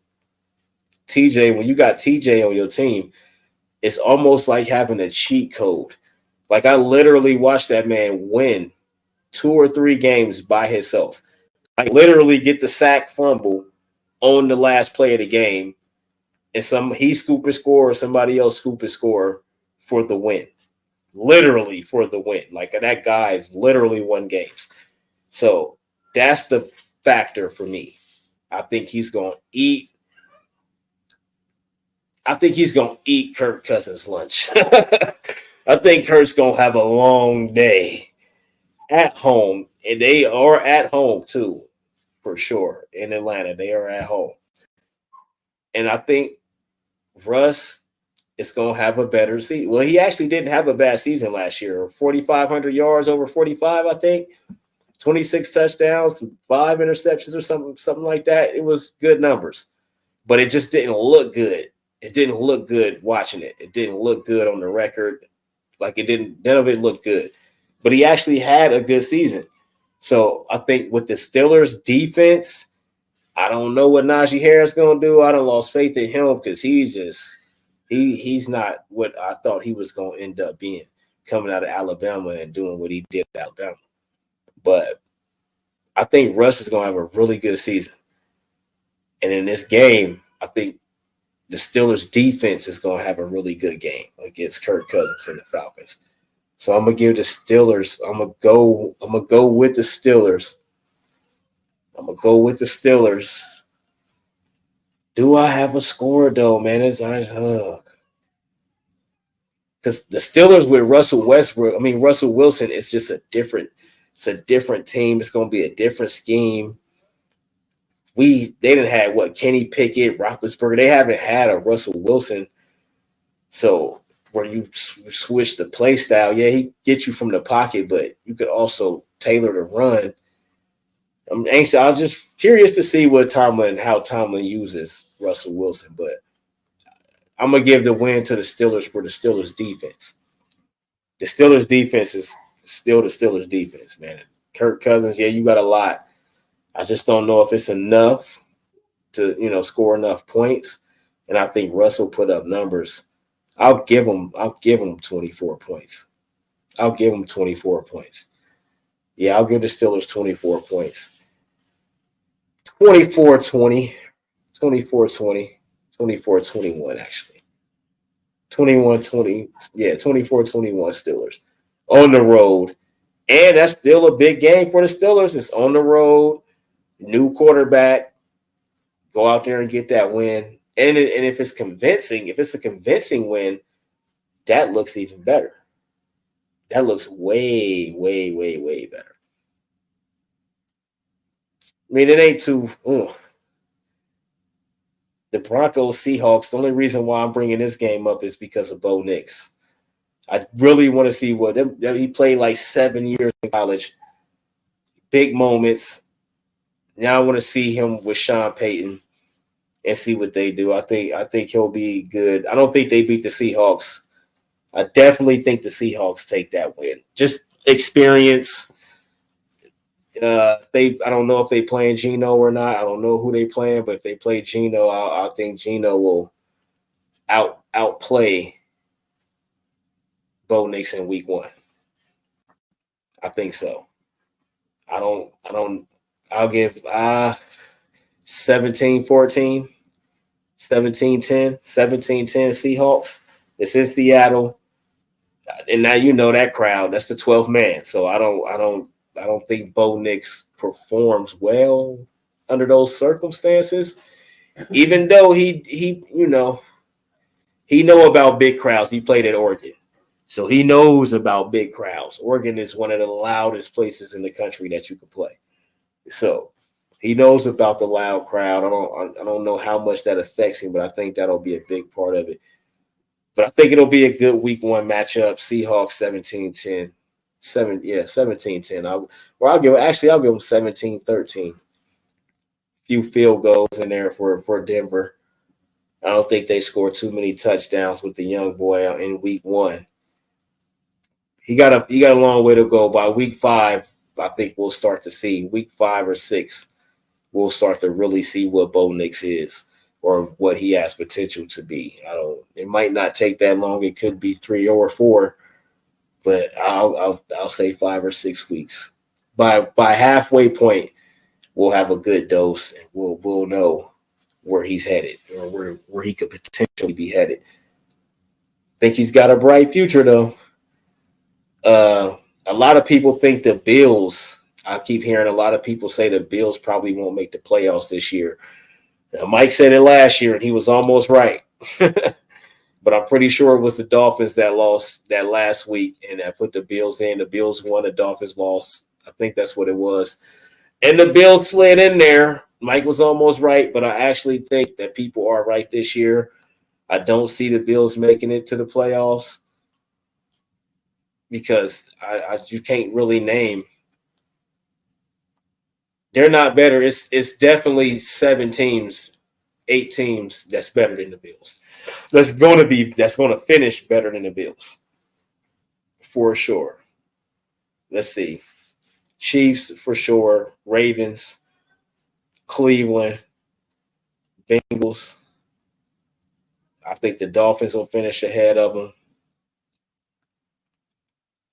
TJ, when you got TJ on your team, it's almost like having a cheat code. Like, I literally watched that man win 2 or 3 games by himself. I literally get the sack fumble on the last play of the game, and he scoop and score, or somebody else scoop and score for the win. literally for the win. Like that guy has literally won games. So that's the factor for me. I think he's going to eat. I think he's going to eat Kirk Cousins' lunch. I think Kirk's going to have a long day at home, and they are at home too, for sure. In Atlanta, they are at home. And I think Russ is going to have a better season. Well, he actually didn't have a bad season last year. 4,500 yards over 45, I think. 26 touchdowns, 5 interceptions or something like that. It was good numbers. But it just didn't look good. It didn't look good watching it. It didn't look good on the record. Like none of it looked good. But he actually had a good season. So I think with the Steelers defense, I don't know what Najee Harris going to do. I don't lost faith in him because he's not what I thought he was going to end up being, coming out of Alabama and doing what he did at Alabama. But I think Russ is going to have a really good season. And in this game, I think the Steelers defense is going to have a really good game against Kirk Cousins and the Falcons. So I'm going to give the Steelers, I'm going to go with the Steelers. I'm going to go with the Steelers. Do I have a score though, man? It's because the Steelers with Russell Wilson is just a different team. It's going to be a different scheme. They didn't have Kenny Pickett, Roethlisberger. They haven't had a Russell Wilson. So where you switch the play style, yeah, he gets you from the pocket, but you could also tailor the run. I'm anxious. I'm just curious to see how Tomlin uses Russell Wilson, but I'm gonna give the win to the Steelers for the Steelers defense. The Steelers defense is still the Steelers defense, man. Kirk Cousins, yeah, you got a lot. I just don't know if it's enough to, score enough points. And I think Russell put up numbers. I'll give him 24 points. I'll give him 24 points. Yeah, I'll give the Steelers 24 points. 24-20, 24-20, 24-21, actually. 21-20, yeah, 24-21 Steelers on the road. And that's still a big game for the Steelers. It's on the road, new quarterback. Go out there and get that win. And if it's a convincing win, that looks even better. That looks way, way, way, way better. I mean, it ain't too. The Broncos Seahawks. The only reason why I'm bringing this game up is because of Bo Nix. I really want to see he played like 7 years in college. Big moments. Now I want to see him with Sean Payton and see what they do. I think he'll be good. I don't think they beat the Seahawks. I definitely think the Seahawks take that win. Just experience. I don't know if they playing Geno or not. I don't know who they playing, but if they play Geno, I think Geno will outplay Bo Nix in week 1. I think so. I'll give 17-14, 17-10, 17-10 Seahawks. It's in Seattle. And now that crowd, that's the 12th man. So I don't think Bo Nix performs well under those circumstances. Even though he know about big crowds. He played at Oregon. So he knows about big crowds. Oregon is one of the loudest places in the country that you could play. So he knows about the loud crowd. I don't know how much that affects him, but I think that'll be a big part of it. But I think it'll be a good week 1 matchup. Seahawks 17-10. 17-10. I'll give them 17-13. Few field goals in there for Denver. I don't think they score too many touchdowns with the young boy in week 1. He got a long way to go. By week 5, I think we'll start to see week 5 or 6. We'll start to really see what Bo Nix is or what he has potential to be. It might not take that long. It could be 3 or 4, but I'll say 5 or 6 weeks. By halfway point, we'll have a good dose and we'll know where he's headed or where he could potentially be headed. Think he's got a bright future though. A lot of people think the Bills. I keep hearing a lot of people say the Bills probably won't make the playoffs this year. Now, Mike said it last year, and he was almost right. But I'm pretty sure it was the Dolphins that lost that last week and that put the Bills in. The Bills won, the Dolphins lost. I think that's what it was. And the Bills slid in there. Mike was almost right, but I actually think that people are right this year. I don't see the Bills making it to the playoffs because you can't really name. They're not better. It's definitely 7 teams, 8 teams that's better than the Bills. That's going to finish better than the Bills for sure. Let's see. Chiefs for sure, Ravens, Cleveland, Bengals. I think the Dolphins will finish ahead of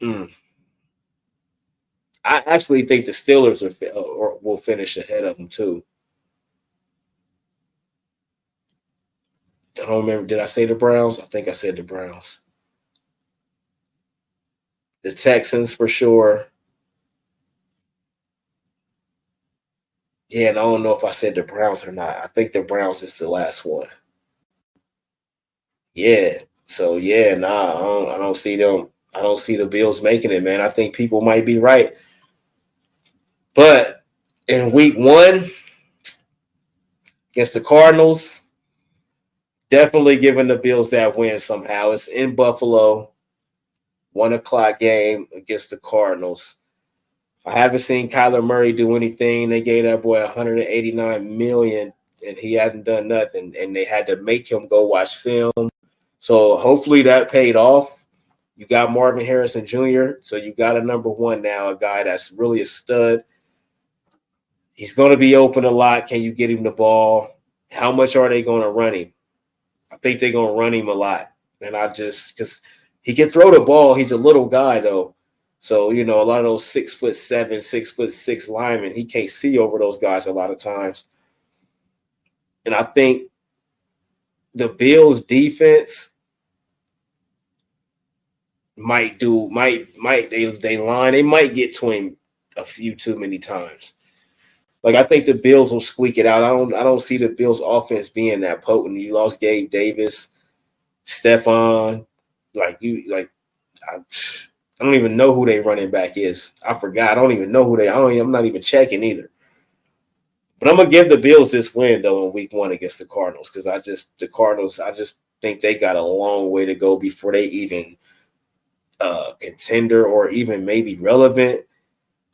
them. I actually think the Steelers will finish ahead of them too. I don't remember. Did I say the Browns? I think I said the Browns. The Texans for sure. Yeah, and I don't know if I said the Browns or not. I think the Browns is the last one. Yeah. So yeah, nah, I don't see them. I don't see the Bills making it, man. I think people might be right. But in week 1 against the Cardinals, definitely giving the Bills that win somehow. It's in Buffalo, 1:00 game against the Cardinals. I haven't seen Kyler Murray do anything. They gave that boy $189 million, and he hadn't done nothing. And they had to make him go watch film. So hopefully that paid off. You got Marvin Harrison Jr., so you got a number 1 now, a guy that's really a stud. He's going to be open a lot. Can you get him the ball? How much are they going to run him? I think they're going to run him a lot. And because he can throw the ball. He's a little guy, though. So, a lot of those 6'7", 6'6" linemen, he can't see over those guys a lot of times. And I think the Bills defense might get to him a few too many times. Like, I think the Bills will squeak it out. I don't see the Bills offense being that potent. You lost Gabe Davis, Stephon. I don't even know who their running back is. I forgot. I don't even know who I'm not even checking either. But I'm gonna give the Bills this win though in week 1 against the Cardinals because I just think they got a long way to go before they even contender or even maybe relevant.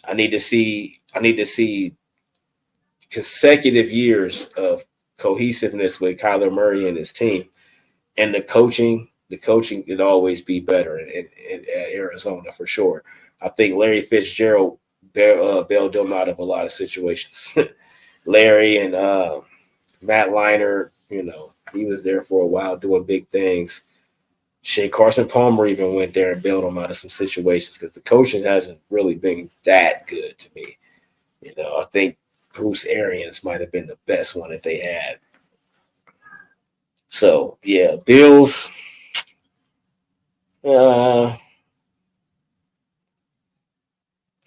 I need to see consecutive years of cohesiveness with Kyler Murray and his team, and the coaching. The coaching could always be better in Arizona for sure. I think Larry Fitzgerald bailed them out of a lot of situations. Larry and Matt Leinart, he was there for a while doing big things. Shea Carson Palmer even went there and bailed them out of some situations because the coaching hasn't really been that good to me. I think Bruce Arians might have been the best one that they had. So, yeah, Bills –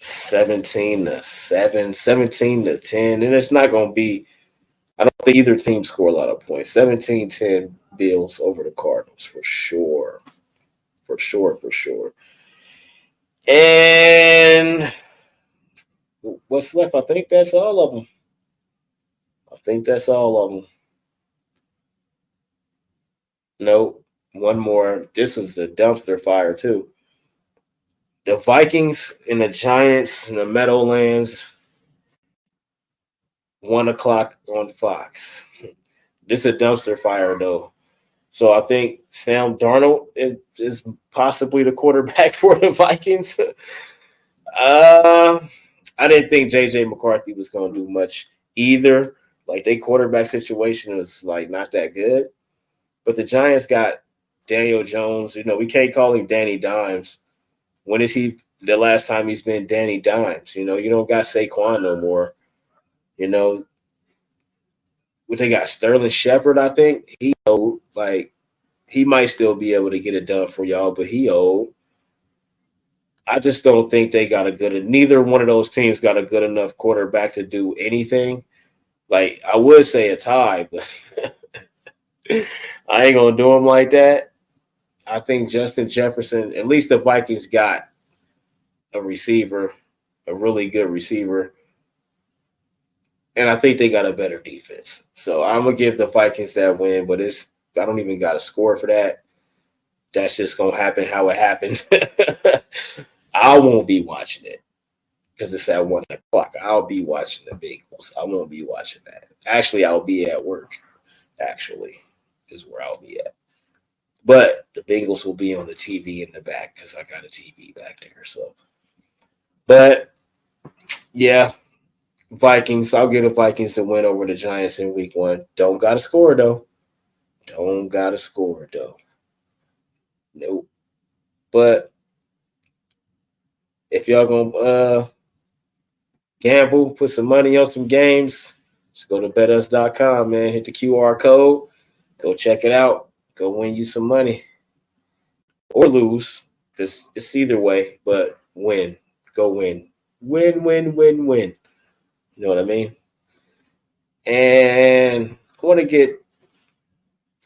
17-7, 17-10, and it's not going to be. I don't think either team score a lot of points. 17-10 Bills over the Cardinals for sure. And what's left? I think that's all of them. Nope. One more. This was the dumpster fire, too. The Vikings and the Giants in the Meadowlands, 1:00 on Fox. This is a dumpster fire, though. So I think Sam Darnold is possibly the quarterback for the Vikings. I didn't think J.J. McCarthy was going to do much either. Like, their quarterback situation was, not that good. But the Giants got Daniel Jones. We can't call him Danny Dimes. When is he the last time he's been Danny Dimes? You don't got Saquon no more. What they got Sterling Shepard, I think. He old. He might still be able to get it done for y'all, but he old. I just don't think they got neither one of those teams got a good enough quarterback to do anything. Like, I would say a tie, but I ain't going to do them like that. I think Justin Jefferson, at least the Vikings got a receiver, a really good receiver. And I think they got a better defense. So I'm going to give the Vikings that win, but I don't even got a score for that. That's just going to happen how it happened. I won't be watching it because it's at 1 o'clock. I'll be watching the Bengals. I won't be watching that. Actually, I'll be at work, actually, is where I'll be at. But the Bengals will be on the TV in the back because I got a TV back there. So, but yeah, Vikings. I'll give the Vikings a win over the Giants in week 1. Don't got to score, though. Nope. But if y'all gonna gamble, put some money on some games, just go to betus.com, man. Hit the QR code. Go check it out. Go win you some money. Or lose, because it's either way, but win. Go win. Win. You know what I mean? And I want to get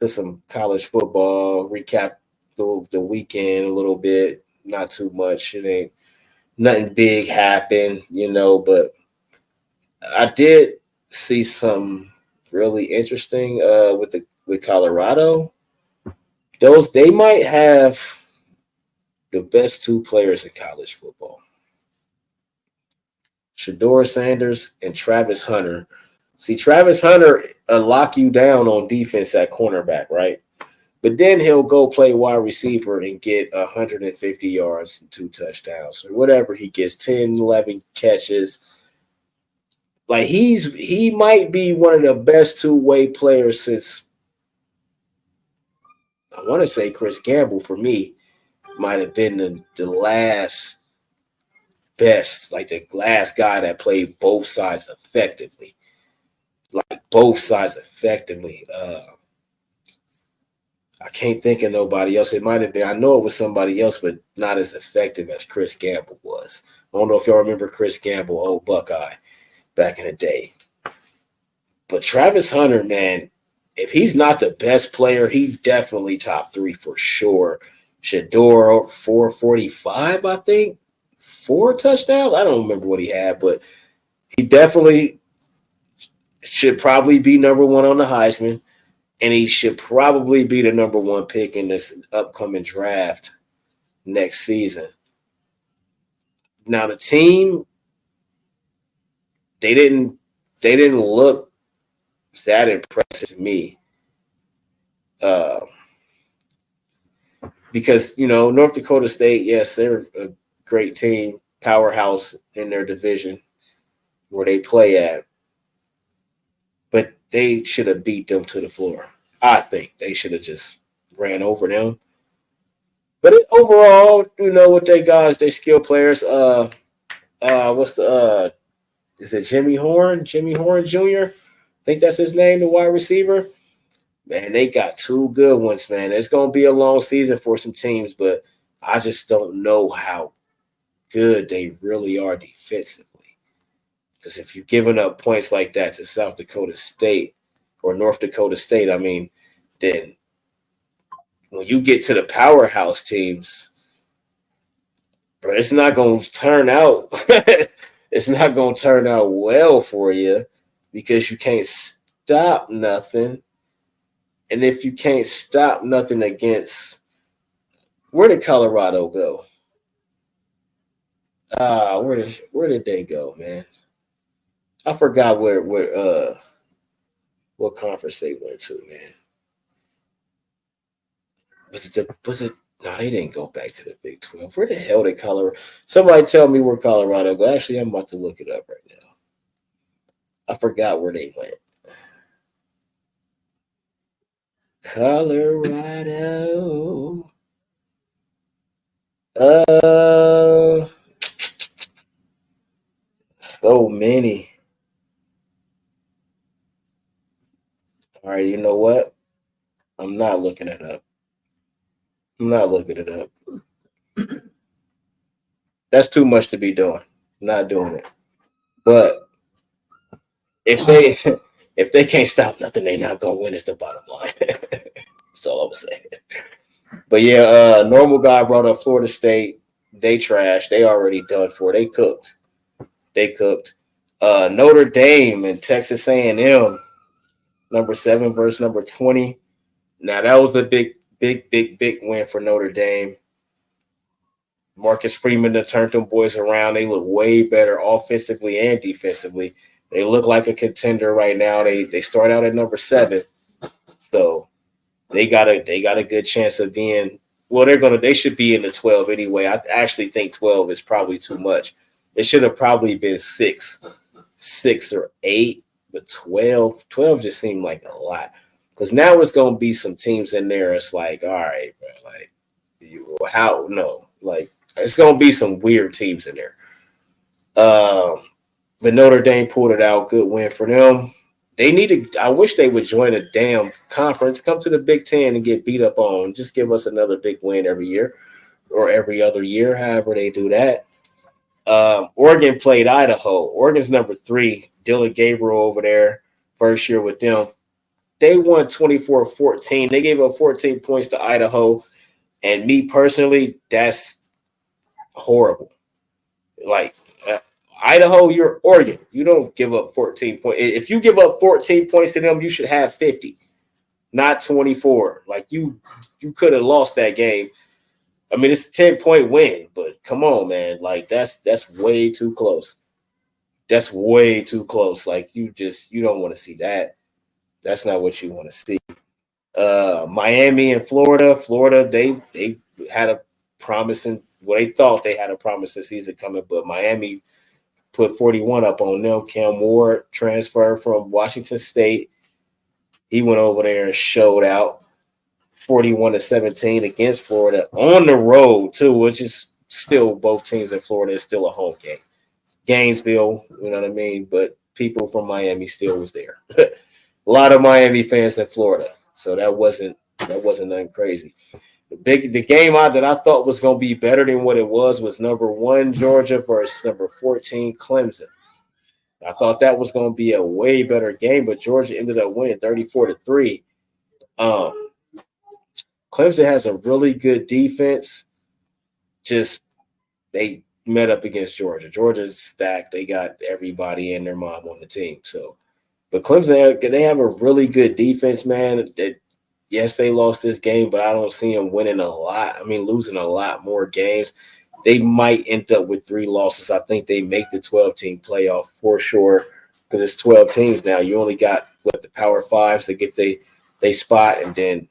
to some college football, recap the weekend a little bit. Not too much. It ain't nothing big happened, but I did see some really interesting with Colorado. They might have the best 2 players in college football. Shedeur Sanders and Travis Hunter. See, Travis Hunter lock you down on defense at cornerback, right? But then he'll go play wide receiver and get 150 yards and 2 touchdowns or whatever he gets, 10, 11 catches. Like, he might be one of the best 2-way players since, I want to say, Chris Gamble, for me, might have been the last best, like the last guy that played both sides effectively. I can't think of nobody else. It might have been, I know it was somebody else, but not as effective as Chris Gamble was. I don't know if y'all remember Chris Gamble, old Buckeye, back in the day. But Travis Hunter, man, if he's not the best player, he's definitely top 3 for sure. Shedeur, 445, I think. 4 touchdowns? I don't remember what he had, but he definitely should probably be number 1 on the Heisman. And he should probably be the number 1 pick in this upcoming draft next season. Now the team, they didn't look that impressive to me. Because, North Dakota State, yes, they're a great team, powerhouse in their division where they play at. But they should have beat them to the floor. I think they should have just ran over them. But overall, what they got is they skill players. Is it Jimmy Horn? Jimmy Horn Jr.? I think that's his name, the wide receiver. Man, they got 2 good ones, man. It's going to be a long season for some teams, but I just don't know how good they really are defensively. Because if you're giving up points like that to South Dakota State or North Dakota State, I mean, then when you get to the powerhouse teams, bro, it's not going to turn out. It's not going to turn out well for you because you can't stop nothing. And if you can't stop nothing against, where did Colorado go? Where did they go, man? I forgot what conference they went to, man. Was it? No, they didn't go back to the Big 12. Where the hell did Colorado? Somebody tell me where Colorado go. Actually, I'm about to look it up right now. I forgot where they went. Colorado. So many. All right, you know what? I'm not looking it up. That's too much to be doing. I'm not doing it. But if they can't stop nothing, they're not gonna win. Is the bottom line. That's all I'm saying. But yeah, normal guy brought up Florida State. They trash. They already done for. They cooked. Notre Dame and Texas A&M, number 7 versus number 20. Now that was the big win for Notre Dame. Marcus Freeman to turn them boys around. They look way better offensively and defensively. They look like a contender right now. They start out at number 7, so they got a good chance of being. Well, they should be in the 12 anyway. I actually think 12 is probably too much. It should have probably been 6 or 8, but 12 just seemed like a lot. Because now it's gonna be some teams in there. It's like, all right, bro, like it's gonna be some weird teams in there. But Notre Dame pulled it out. Good win for them. I wish they would join a damn conference, come to the Big Ten and get beat up on. Just give us another big win every year or every other year, however they do that. Oregon played Idaho. Oregon's number 3. Dylan Gabriel over there, first year with them. They won 24-14. They gave up 14 points to Idaho. And me personally, that's horrible. Like, Idaho, you're Oregon. You don't give up 14 points. If you give up 14 points to them, you should have 50, not 24. Like, you could have lost that game. I mean, it's a 10-point win, but come on, man. Like, that's way too close. That's way too close. Like, you don't want to see that. That's not what you want to see. Miami and Florida. Florida, they had a promising. Well, they thought they had a promising season coming, but Miami put 41 up on them. Cam Ward transferred from Washington State. He went over there and showed out. 41-17 against Florida on the road too, which is still both teams in Florida is still a home game. Gainesville, you know what I mean? But people from Miami still was there. A lot of Miami fans in Florida, so that wasn't nothing crazy. The game that I thought was going to be better than what it was number 1 Georgia versus number 14 Clemson. I thought that was going to be a way better game, but Georgia ended up winning 34-3. Clemson has a really good defense. Just they met up against Georgia. Georgia's stacked. They got everybody and their mom on the team. So, but Clemson, they have a really good defense, man. Yes, they lost this game, but I don't see them winning a lot. I mean, losing a lot more games. They might end up with 3 losses. I think they make the 12-team playoff for sure because it's 12 teams now. You only got the Power Fives to get they spot, and then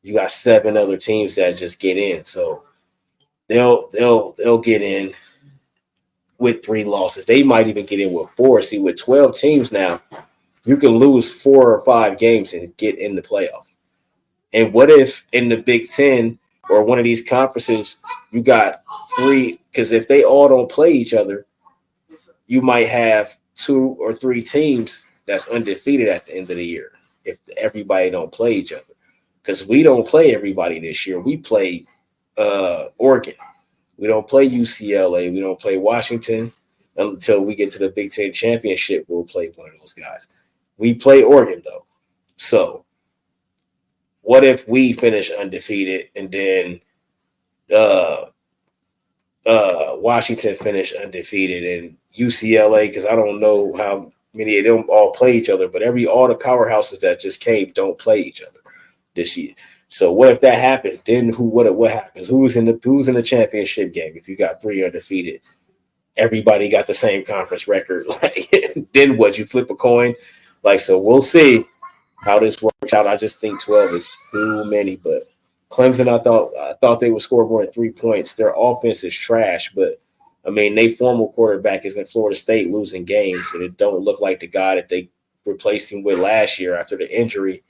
you got 7 other teams that just get in. So they'll get in with 3 losses. They might even get in with 4. See, with 12 teams now, you can lose 4 or 5 games and get in the playoff. And what if in the Big Ten or one of these conferences, you got 3? Because if they all don't play each other, you might have 2 or 3 teams that's undefeated at the end of the year if everybody don't play each other. Because we don't play everybody this year. We play Oregon. We don't play UCLA. We don't play Washington until we get to the Big Ten championship. We'll play one of those guys. We play Oregon, though. So what if we finish undefeated and then Washington finish undefeated and UCLA, because I don't know how many of them all play each other, but all the powerhouses that just came don't play each other this year. So what if that happened? Then what happens? Who's in the championship game if you got 3 undefeated? Everybody got the same conference record. Like, then what? You flip a coin? Like, so we'll see how this works out. I just think 12 is too many. But Clemson, I thought they would score more than 3 points. Their offense is trash, but I mean, their former quarterback is in Florida State losing games, and it don't look like the guy that they replaced him with last year after the injury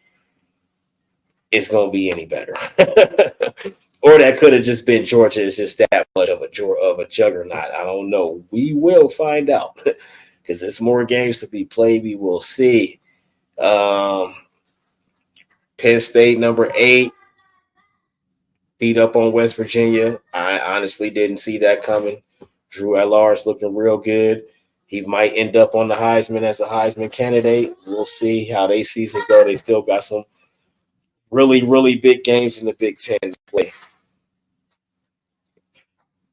is going to be any better. Or that could have just been Georgia is just that much of a juggernaut. I don't know. We will find out because there's more games to be played. We will see. Penn State, number 8, beat up on West Virginia. I honestly didn't see that coming. Drew Allard looking real good. He might end up on the Heisman as a Heisman candidate. We'll see how their season go. They still got some really, really big games in the Big Ten to play.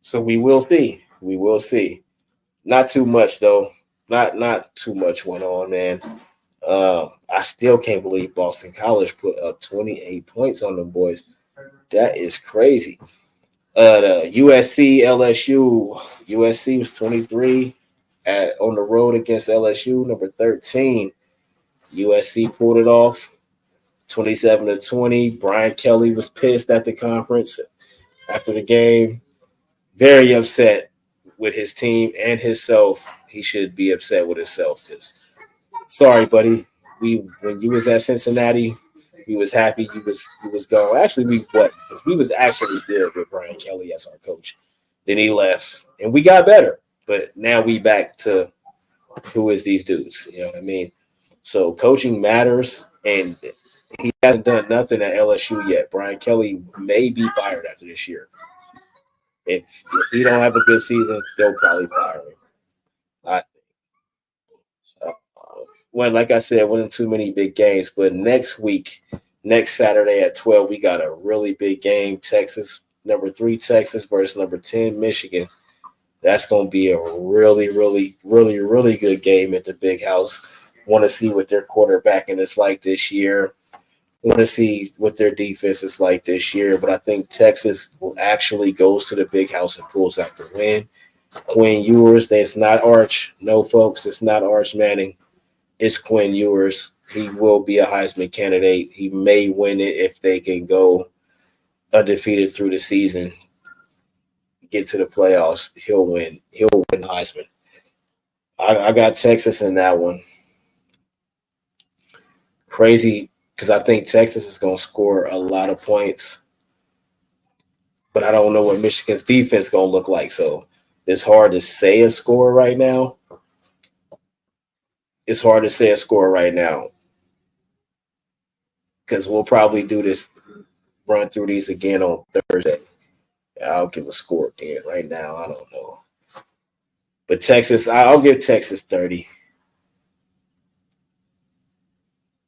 So we will see. We will see. Not too much though. Not too much went on, man. I still can't believe Boston College put up 28 points on them boys. That is crazy. The USC LSU. USC was 23 on the road against LSU, number 13. USC pulled it off, 27-20. Brian Kelly was pissed at the conference after the game. Very upset with his team and himself. He should be upset with himself because, sorry, buddy. When you was at Cincinnati, we was happy you was gone. Actually, we was actually good with Brian Kelly as our coach. Then he left, and we got better. But now we back to who is these dudes? You know what I mean? So coaching matters, and he hasn't done nothing at LSU yet. Brian Kelly may be fired after this year. If he don't have a good season, they'll probably fire him. I think. Well, like I said, wasn't too many big games, but next Saturday at 12, we got a really big game. Texas, number 3 Texas versus number 10 Michigan. That's going to be a really, really, really, really good game at the Big House. Want to see what their quarterbacking is like this year. Want to see what their defense is like this year. But I think Texas will actually goes to the Big House and pulls out the win. Quinn Ewers, it's not Arch. No, folks, it's not Arch Manning. It's Quinn Ewers. He will be a Heisman candidate. He may win it if they can go undefeated through the season, get to the playoffs. He'll win. He'll win Heisman. I got Texas in that one. Crazy because I think Texas is going to score a lot of points, but I don't know what Michigan's defense is going to look like. So it's hard to say a score right now. It's hard to say a score right now because we'll probably do this, run through these again on Thursday. I'll give a score again. Right now, I don't know. But Texas, I'll give Texas 30.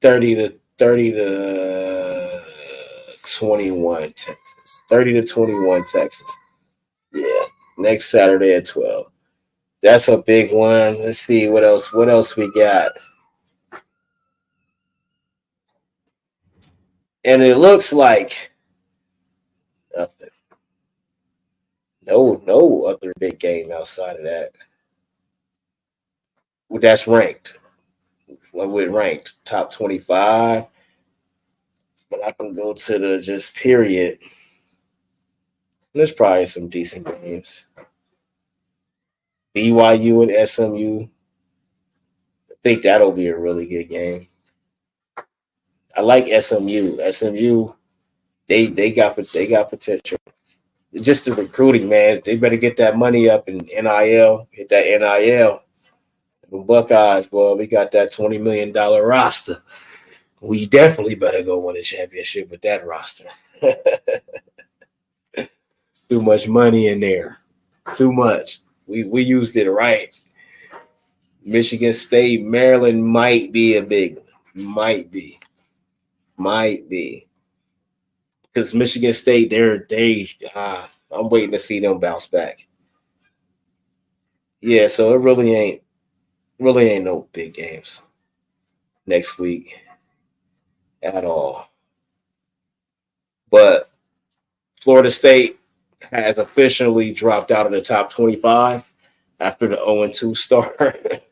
30 to 21 Texas. 30 to 21 Texas. Yeah. Next Saturday at 12. That's a big one. Let's see what else. What else we got? And it looks like nothing. No other big game outside of that. Well, that's ranked. With ranked top 25. But I can go to the just period. There's probably some decent games. BYU and SMU. I think that'll be a really good game. I like SMU. SMU, they got potential. Just the recruiting, man. They better get that money up in NIL. Hit that NIL. The Buckeyes, boy, we got that $20 million roster. We definitely better go win a championship with that roster. Too much money in there. Too much. We used it right. Michigan State, Maryland might be a big one. Might be. Because Michigan State, I'm waiting to see them bounce back. Yeah, so it really ain't no big games next week at all. But Florida State has officially dropped out of the top 25 after the 0-2 start.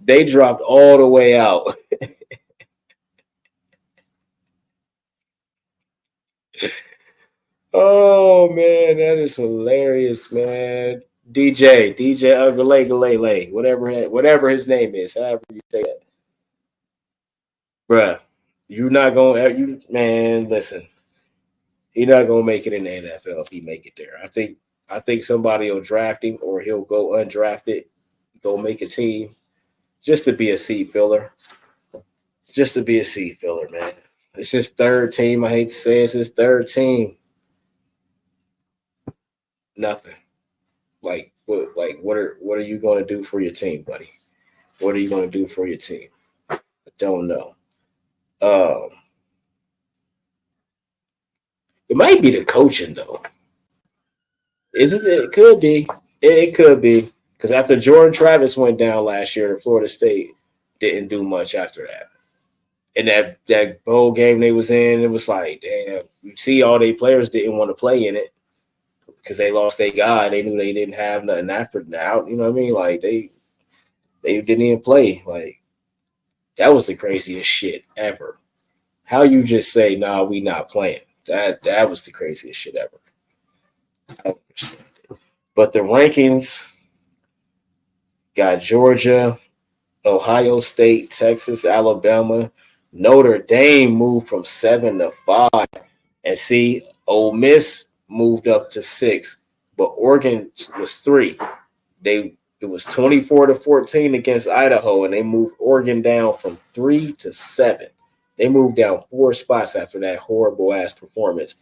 They dropped all the way out. Oh, man, that is hilarious, man. DJ Galay, whatever his name is, however you say that. Bruh, you're not going to, man, listen. He's not going to make it in the NFL if he make it there. I think somebody will draft him or he'll go undrafted, go make a team just to be a seat filler. Just to be a seat filler, man. It's his third team. I hate to say it's his third team. Nothing. what are you going to do for your team, buddy? What are you going to do for your team? I don't know. It might be the coaching though. Isn't it? It could be. It could be because after Jordan Travis went down last year, Florida State didn't do much after that. And that bowl game they was in, it was like, damn. You see, all their players didn't want to play in it because they lost their guy. They knew they didn't have nothing after now. You know what I mean? Like they didn't even play. Like that was the craziest shit ever. How you just say, "Nah, we not playing"? That was the craziest shit ever. I don't understand it. But the rankings got Georgia, Ohio State, Texas, Alabama, Notre Dame moved from 7 to 5, and see, Ole Miss moved up to 6, but Oregon was 3. It was 24-14 against Idaho, and they moved Oregon down from 3 to 7. They moved down 4 spots after that horrible ass performance.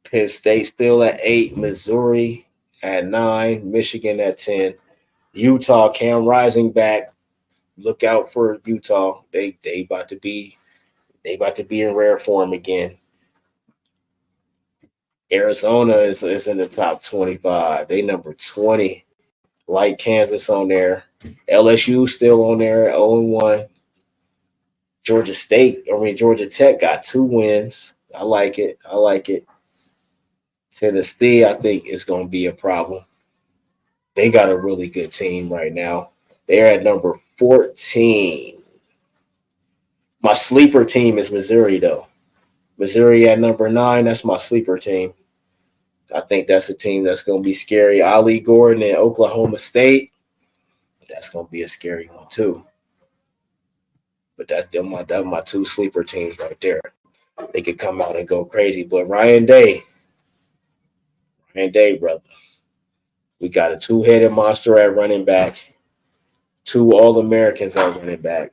Penn State still at 8, Missouri at 9, Michigan at 10, Utah, Cam Rising back. Look out for Utah. They about to be in rare form again. Arizona is in the top 25. They number 20. Like Kansas on there. LSU still on there at 0-1. Georgia Tech got 2 wins. I like it. Tennessee, I think, is going to be a problem. They got a really good team right now. They're at number 14. My sleeper team is Missouri, though. Missouri at number 9. That's my sleeper team. I think that's a team that's going to be scary. Ollie Gordon and Oklahoma State. That's going to be a scary one, too. But that's my 2 sleeper teams right there. They could come out and go crazy. But Ryan Day, brother. We got a 2-headed monster at running back. 2 All-Americans at running back.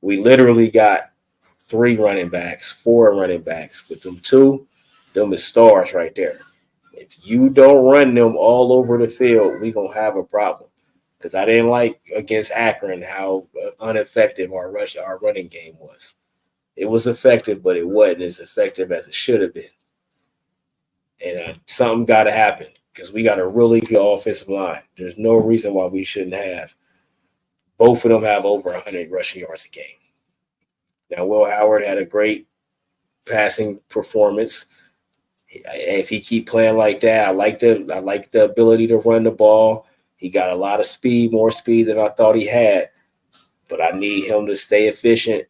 We literally got 3 running backs, 4 running backs. With them 2, them is stars right there. If you don't run them all over the field, we going to have a problem. Because I didn't like against Akron how ineffective our running game was. It was effective, but it wasn't as effective as it should have been. And something got to happen because we got a really good offensive line. There's no reason why we shouldn't have. Both of them have over 100 rushing yards a game. Now, Will Howard had a great passing performance. If he keep playing like that, I like the ability to run the ball. He got a lot of speed, more speed than I thought he had. But I need him to stay efficient.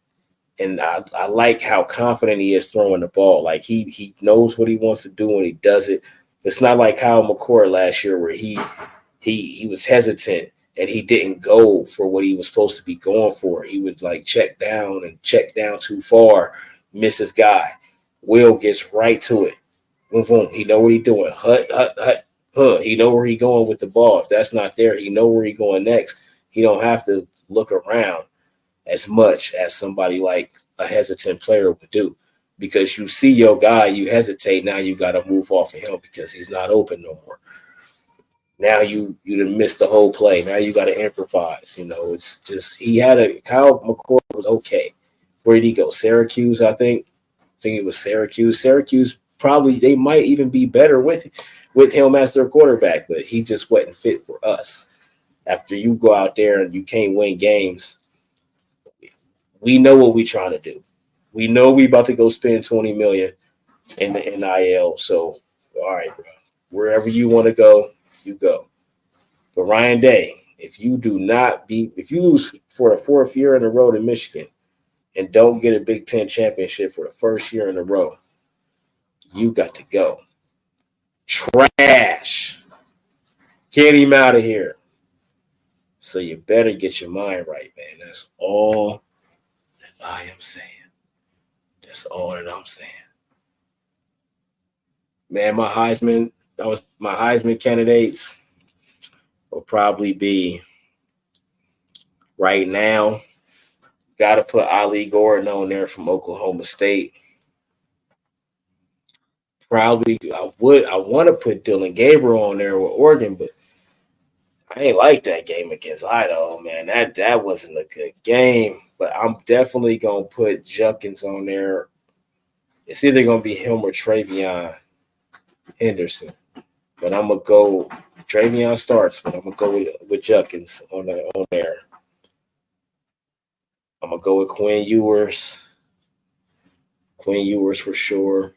And I like how confident he is throwing the ball. Like he knows what he wants to do and he does it. It's not like Kyle McCord last year where he was hesitant and he didn't go for what he was supposed to be going for. He would like check down too far, miss his guy. Will gets right to it. Boom, boom. He know what he's doing. Hut. He know where he going with the ball. If that's not there, he know where he going next. He don't have to look around as much as somebody like a hesitant player would do. Because you see your guy, you hesitate. Now you got to move off of him because he's not open no more. Now you done missed the whole play. Now you got to improvise. You know, it's just Kyle McCord was okay. Where did he go? Syracuse, I think. I think it was Syracuse. Syracuse probably they might even be better with him as their quarterback, but he just wasn't fit for us. After you go out there and you can't win games, we know what we're trying to do. We know we about to go spend $20 million in the NIL. So, all right, bro. Wherever you want to go, you go. But Ryan Day, if you lose for the 4th year in a row to Michigan and don't get a Big Ten championship for the 1st year in a row, you got to go. Trash. Get him out of here. So you better get your mind right, man. That's all that I am saying. That's all that I'm saying. Man, my Heisman candidates will probably be right now. Got to put Ollie Gordon on there from Oklahoma State. probably I want to put Dylan Gabriel on there with Oregon, but I ain't like that game against Idaho, man. That wasn't a good game. But I'm definitely gonna put Judkins on there. It's either gonna be him or Travion Henderson. But I'm gonna go. Travion starts, but I'm gonna go with Judkins on there. I'm gonna go with Quinn Ewers. Quinn Ewers for sure.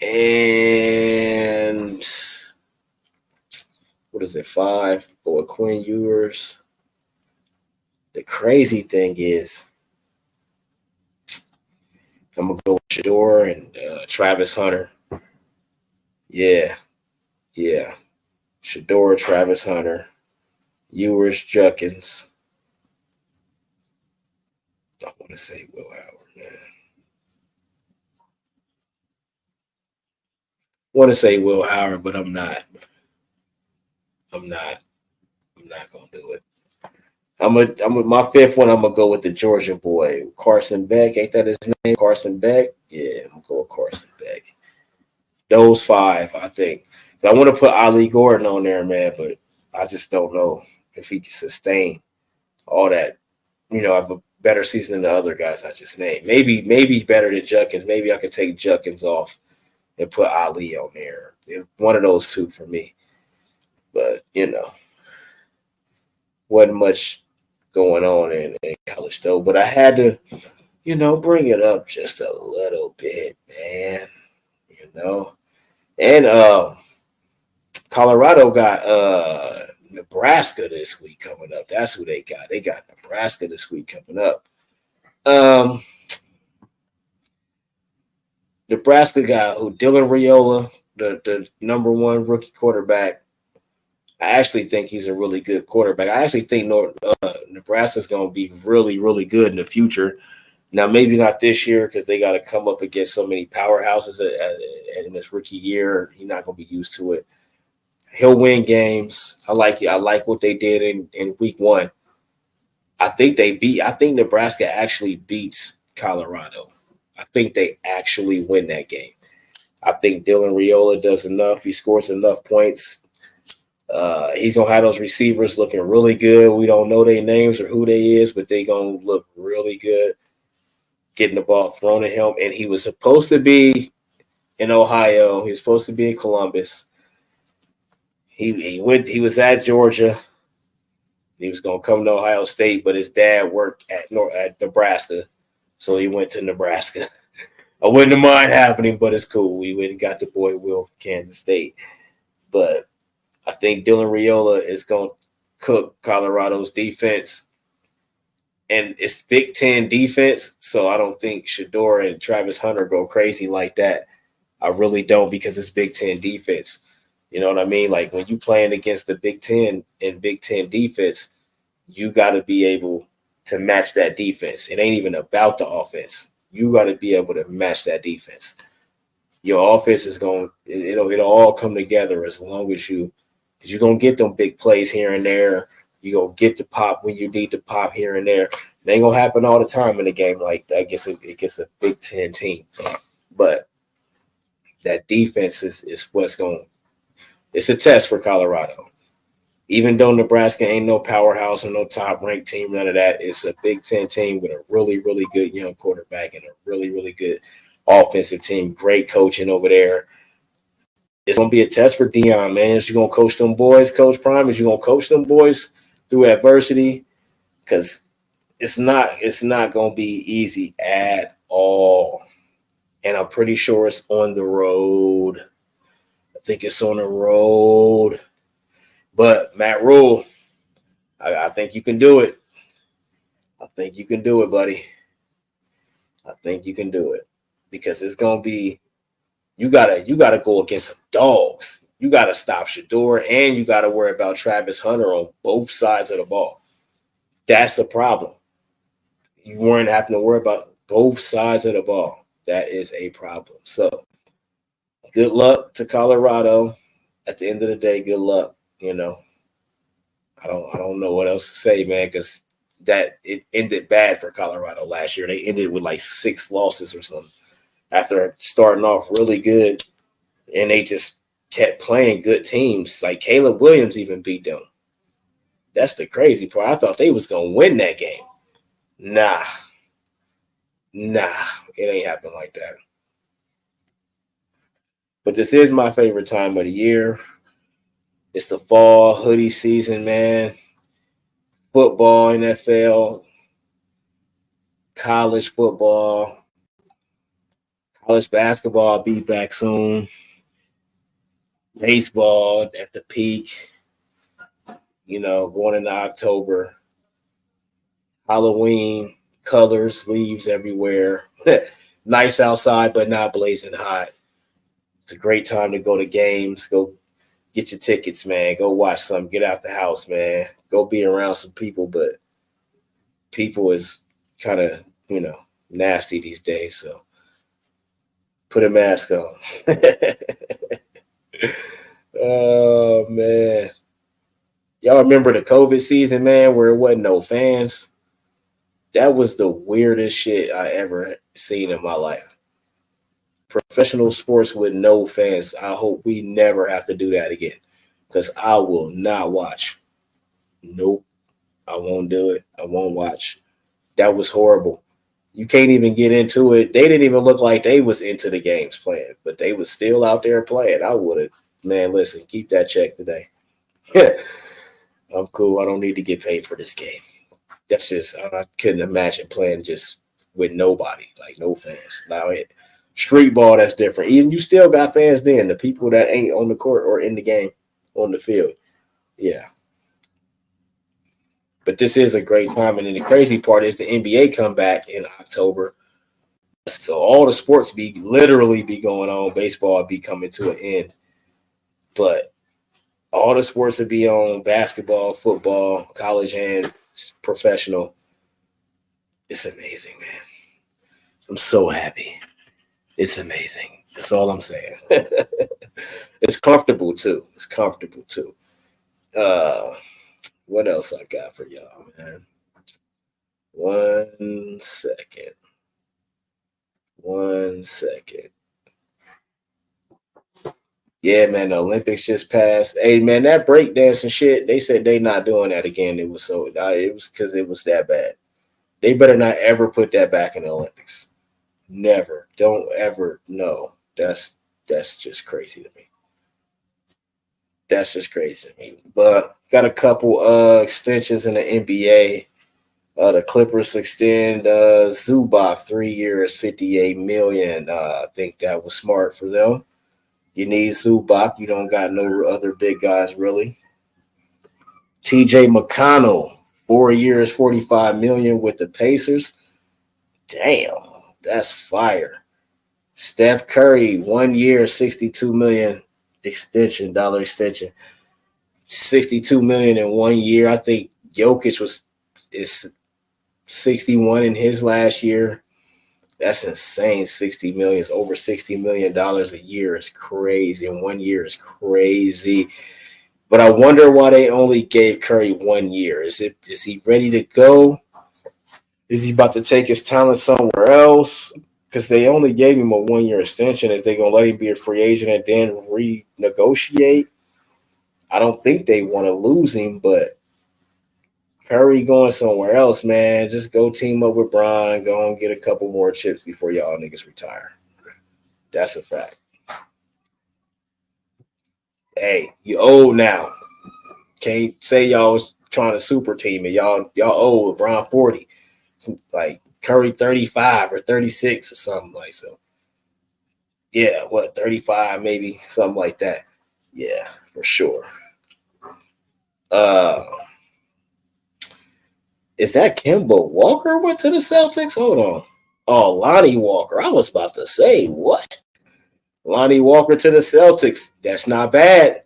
And what is it? 5. Go with Quinn Ewers. The crazy thing is, I'm gonna go with Shedeur and Travis Hunter. Yeah. Shedeur, Travis Hunter, Ewers, Judkins. I want to say Will Howard, man. Want to say Will Howard, but I'm not. I'm not gonna do it. I'm my 5th one. I'm gonna go with the Georgia boy, Carson Beck. Ain't that his name? Carson Beck. Yeah, I'm gonna go with Carson Beck. Those 5, I think. But I want to put Ali Gordon on there, man. But I just don't know if he can sustain all that. Have a better season than the other guys I just named. Maybe better than Judkins. Maybe I could take Judkins off and put Ali on there. One of those 2 for me. But wasn't much going on in college though. But I had to, bring it up just a little bit, man. And Colorado got Nebraska this week coming up. That's who they got. They got Nebraska this week coming up. Nebraska got Dylan Raiola, the number 1 rookie quarterback. I actually think he's a really good quarterback. I actually think Nebraska's going to be really, really good in the future. Now, maybe not this year because they got to come up against so many powerhouses in this rookie year. He's not going to be used to it. He'll win games. I like what they did in week 1. I think Nebraska actually beats Colorado. I think they actually win that game. I think Dylan Raiola does enough. He scores enough points. He's going to have those receivers looking really good. We don't know their names or who they is, but they're going to look really good getting the ball thrown at him. And he was supposed to be in Ohio. He was supposed to be in Columbus. He was at Georgia. He was going to come to Ohio State, but his dad worked at Nebraska, so he went to Nebraska. I wouldn't have mind happening, but it's cool. We went and got the boy Will from Kansas State. But I think Dylan Raiola is going to cook Colorado's defense. And it's Big Ten defense, so I don't think Shedeur and Travis Hunter go crazy like that. I really don't, because it's Big Ten defense. You know what I mean? Like when you playing against the Big Ten and Big Ten defense, you got to be able to match that defense. It ain't even about the offense. You got to be able to match that defense. Your offense is it'll all come together as long as because you're going to get them big plays here and there. You're going to get the pop when you need to pop here and there. It ain't going to happen all the time in a game like that. It gets a Big Ten team. But that defense is what's going – it's a test for Colorado. Even though Nebraska ain't no powerhouse or no top-ranked team, none of that, it's a Big Ten team with a really, really good young quarterback and a really, really good offensive team. Great coaching over there. It's going to be a test for Deion, man. Is you going to coach them boys, Coach Prime? Is you going to coach them boys through adversity? Because it's not going to be easy at all. And I'm pretty sure it's on the road. I think it's on the road. But Matt Rule, I think you can do it. I think you can do it, buddy. I think you can do it. Because it's going to be you gotta go against some dogs. You gotta stop Shedeur, and you gotta worry about Travis Hunter on both sides of the ball. That's the problem. You weren't having to worry about both sides of the ball. That is a problem. So good luck to Colorado. At the end of the day, good luck. I don't know what else to say, man, because it ended bad for Colorado last year. They ended with like 6 losses or something. after starting off really good, and they just kept playing good teams. Like Caleb Williams even beat them. That's the crazy part. I thought they was gonna win that game. Nah, it ain't happened like that. But this is my favorite time of the year. It's the fall hoodie season, man. Football, NFL, college football, college basketball. I'll be back soon. Baseball at the peak. Going into October. Halloween, colors, leaves everywhere. Nice outside, but not blazing hot. It's a great time to go to games. Go get your tickets, man. Go watch some. Get out the house, man. Go be around some people, but people is kind of, nasty these days. So put a mask on. Oh, man. Y'all remember the COVID season, man, where it wasn't no fans? That was the weirdest shit I ever seen in my life. Professional sports with no fans. I hope we never have to do that again, because I will not watch. Nope. I won't do it. I won't watch. That was horrible. You can't even get into it. They didn't even look like they was into the games playing, but they was still out there playing. I would have, man, listen, keep that check today. I'm cool. I don't need to get paid for this game. That's just, I couldn't imagine playing just with nobody, like no fans. Now, street ball, that's different. Even you still got fans then, the people that ain't on the court or in the game, on the field. Yeah. But this is a great time. And then the crazy part is the NBA come back in October. So all the sports literally be going on. Baseball be coming to an end. But all the sports will be on: basketball, football, college, and professional. It's amazing, man. I'm so happy. It's amazing. That's all I'm saying. It's comfortable too. What else I got for y'all, man? One second. Yeah, man, the Olympics just passed. Hey, man, that breakdancing shit, they said they not doing that again. It was because it was that bad. They better not ever put that back in the Olympics. Never. Don't ever. No. That's just crazy to me. But got a couple extensions in the NBA. The Clippers extend Zubac 3 years, $58 million. I think that was smart for them. You need Zubac. You don't got no other big guys, really. TJ McConnell, 4 years, $45 million with the Pacers. Damn, that's fire. Steph Curry, 1 year, $62 million extension. $62 million in 1 year. I think Jokic is 61 in his last year. That's insane. 60 million is over $60 million a year. Is crazy. In 1 year is crazy. But I wonder why they only gave Curry 1 year. Is he ready to go? Is he about to take his talent somewhere else? Because they only gave him a 1 year extension. Is they gonna let him be a free agent and then renegotiate? I don't think they want to lose him, but Curry going somewhere else, man. Just go team up with Bron. Go and get a couple more chips before y'all niggas retire. That's a fact. Hey, you old now. Can't say y'all was trying to super team and y'all old. Bron 40. Like Curry 35 or 36 or something like so. Yeah, 35 maybe, something like that. Yeah, for sure. Is that Kemba Walker went to the Celtics? Hold on. Oh, Lonnie Walker. I was about to say, what? Lonnie Walker to the Celtics. That's not bad.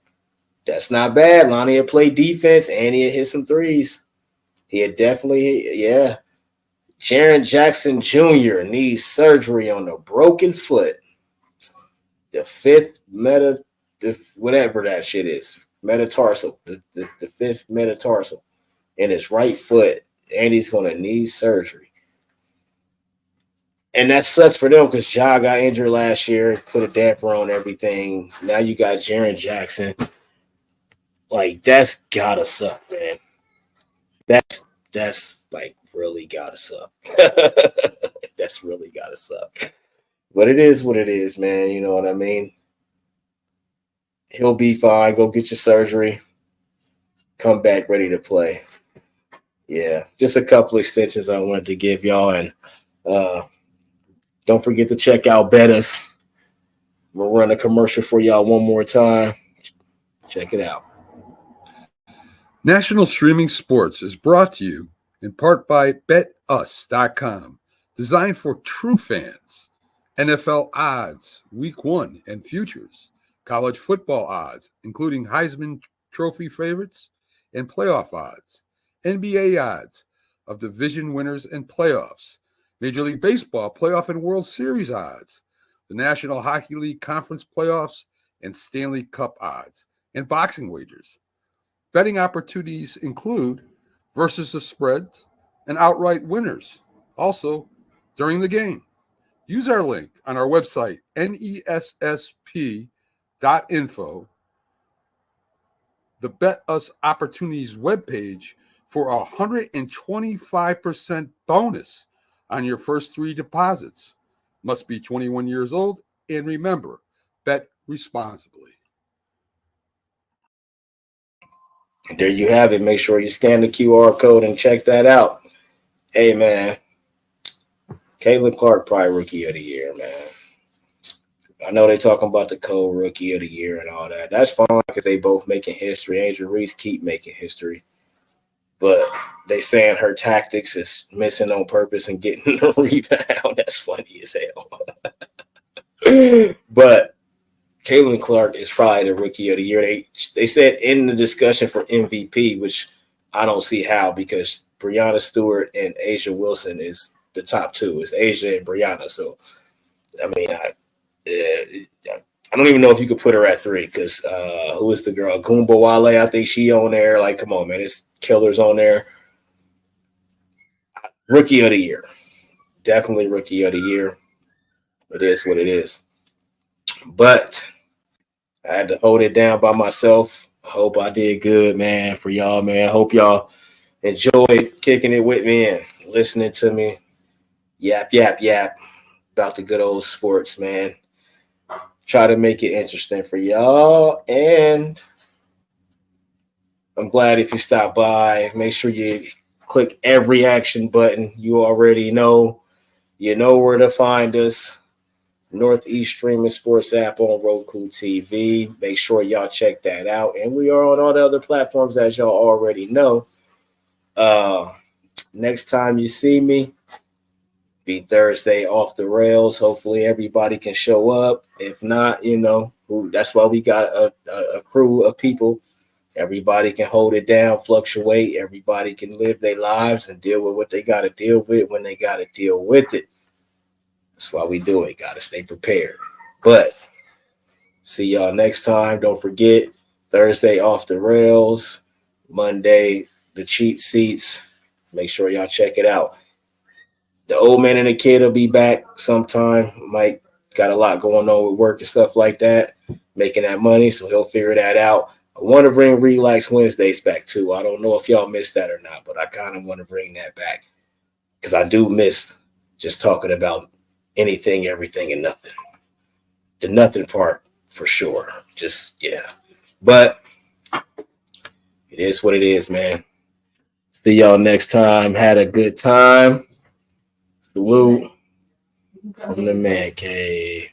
Lonnie had played defense and he had hit some threes. He had definitely, yeah. Jaren Jackson Jr. needs surgery on a broken foot. The fifth whatever that shit is, metatarsal. The fifth metatarsal in his right foot, and he's going to need surgery. And that sucks for them because Ja got injured last year, put a damper on everything. Now you got Jaren Jackson. Like, that's gotta suck, man. That's like really gotta suck. That's really gotta suck. But it is what it is, man. You know what I mean? He'll be fine. Go get your surgery. Come back ready to play. Yeah, just a couple extensions I wanted to give y'all. And don't forget to check out Bettis. We'll run a commercial for y'all one more time. Check it out. National Streaming Sports is brought to you in part by BetUs.com, designed for true fans. NFL odds, Week 1 and futures, college football odds, including Heisman Trophy favorites and playoff odds, NBA odds of division winners and playoffs, Major League Baseball playoff and World Series odds, the National Hockey League Conference playoffs and Stanley Cup odds, and boxing wagers. Betting opportunities include versus the spreads and outright winners, also during the game. Use our link on our website, nessp.info, the Bet Us Opportunities webpage, for a 125% bonus on your first 3 deposits. Must be 21 years old, and remember, bet responsibly. There you have it. Make sure you scan the QR code and check that out. Hey, man. Caitlin Clark, probably Rookie of the Year, man. I know they're talking about the co-Rookie of the Year and all that. That's fine because they both making history. Angel Reese keep making history. But they saying her tactics is missing on purpose and getting the rebound. That's funny as hell. But Caitlin Clark is probably the Rookie of the Year. They said in the discussion for MVP, which I don't see how, because Breanna Stewart and Asia Wilson is the top 2. It's Asia and Breanna. So, I mean, I don't even know if you could put her at 3 because who is the girl? Goomba Wale, I think she on there. Like, come on, man. It's killers on there. Rookie of the Year. Definitely Rookie of the Year. It is what it is. But I had to hold it down by myself. I hope I did good, man, for y'all, man. I hope y'all enjoyed kicking it with me and listening to me yap about the good old sports, man. Try to make it interesting for y'all. And I'm glad if you stop by. Make sure you click every action button. You already know. You know where to find us. Northeast Streaming Sports app on Roku TV. Make sure y'all check that out. And we are on all the other platforms, as y'all already know. Next time you see me, be Thursday off the rails. Hopefully everybody can show up. If not, you know, that's why we got a crew of people. Everybody can hold it down, fluctuate. Everybody can live their lives and deal with what they got to deal with when they got to deal with it. That's why we do it. Got to stay prepared. But see y'all next time. Don't forget, Thursday off the rails. Monday, the cheap seats. Make sure y'all check it out. The old man and the kid will be back sometime. Mike got a lot going on with work and stuff like that, making that money, so he'll figure that out. I want to bring Relax Wednesdays back too. I don't know if y'all missed that or not, but I kind of want to bring that back because I do miss just talking about anything, everything, and nothing. The nothing part for sure. Just, yeah. But it is what it is, man. See y'all next time. Had a good time. Salute from the Man Cave.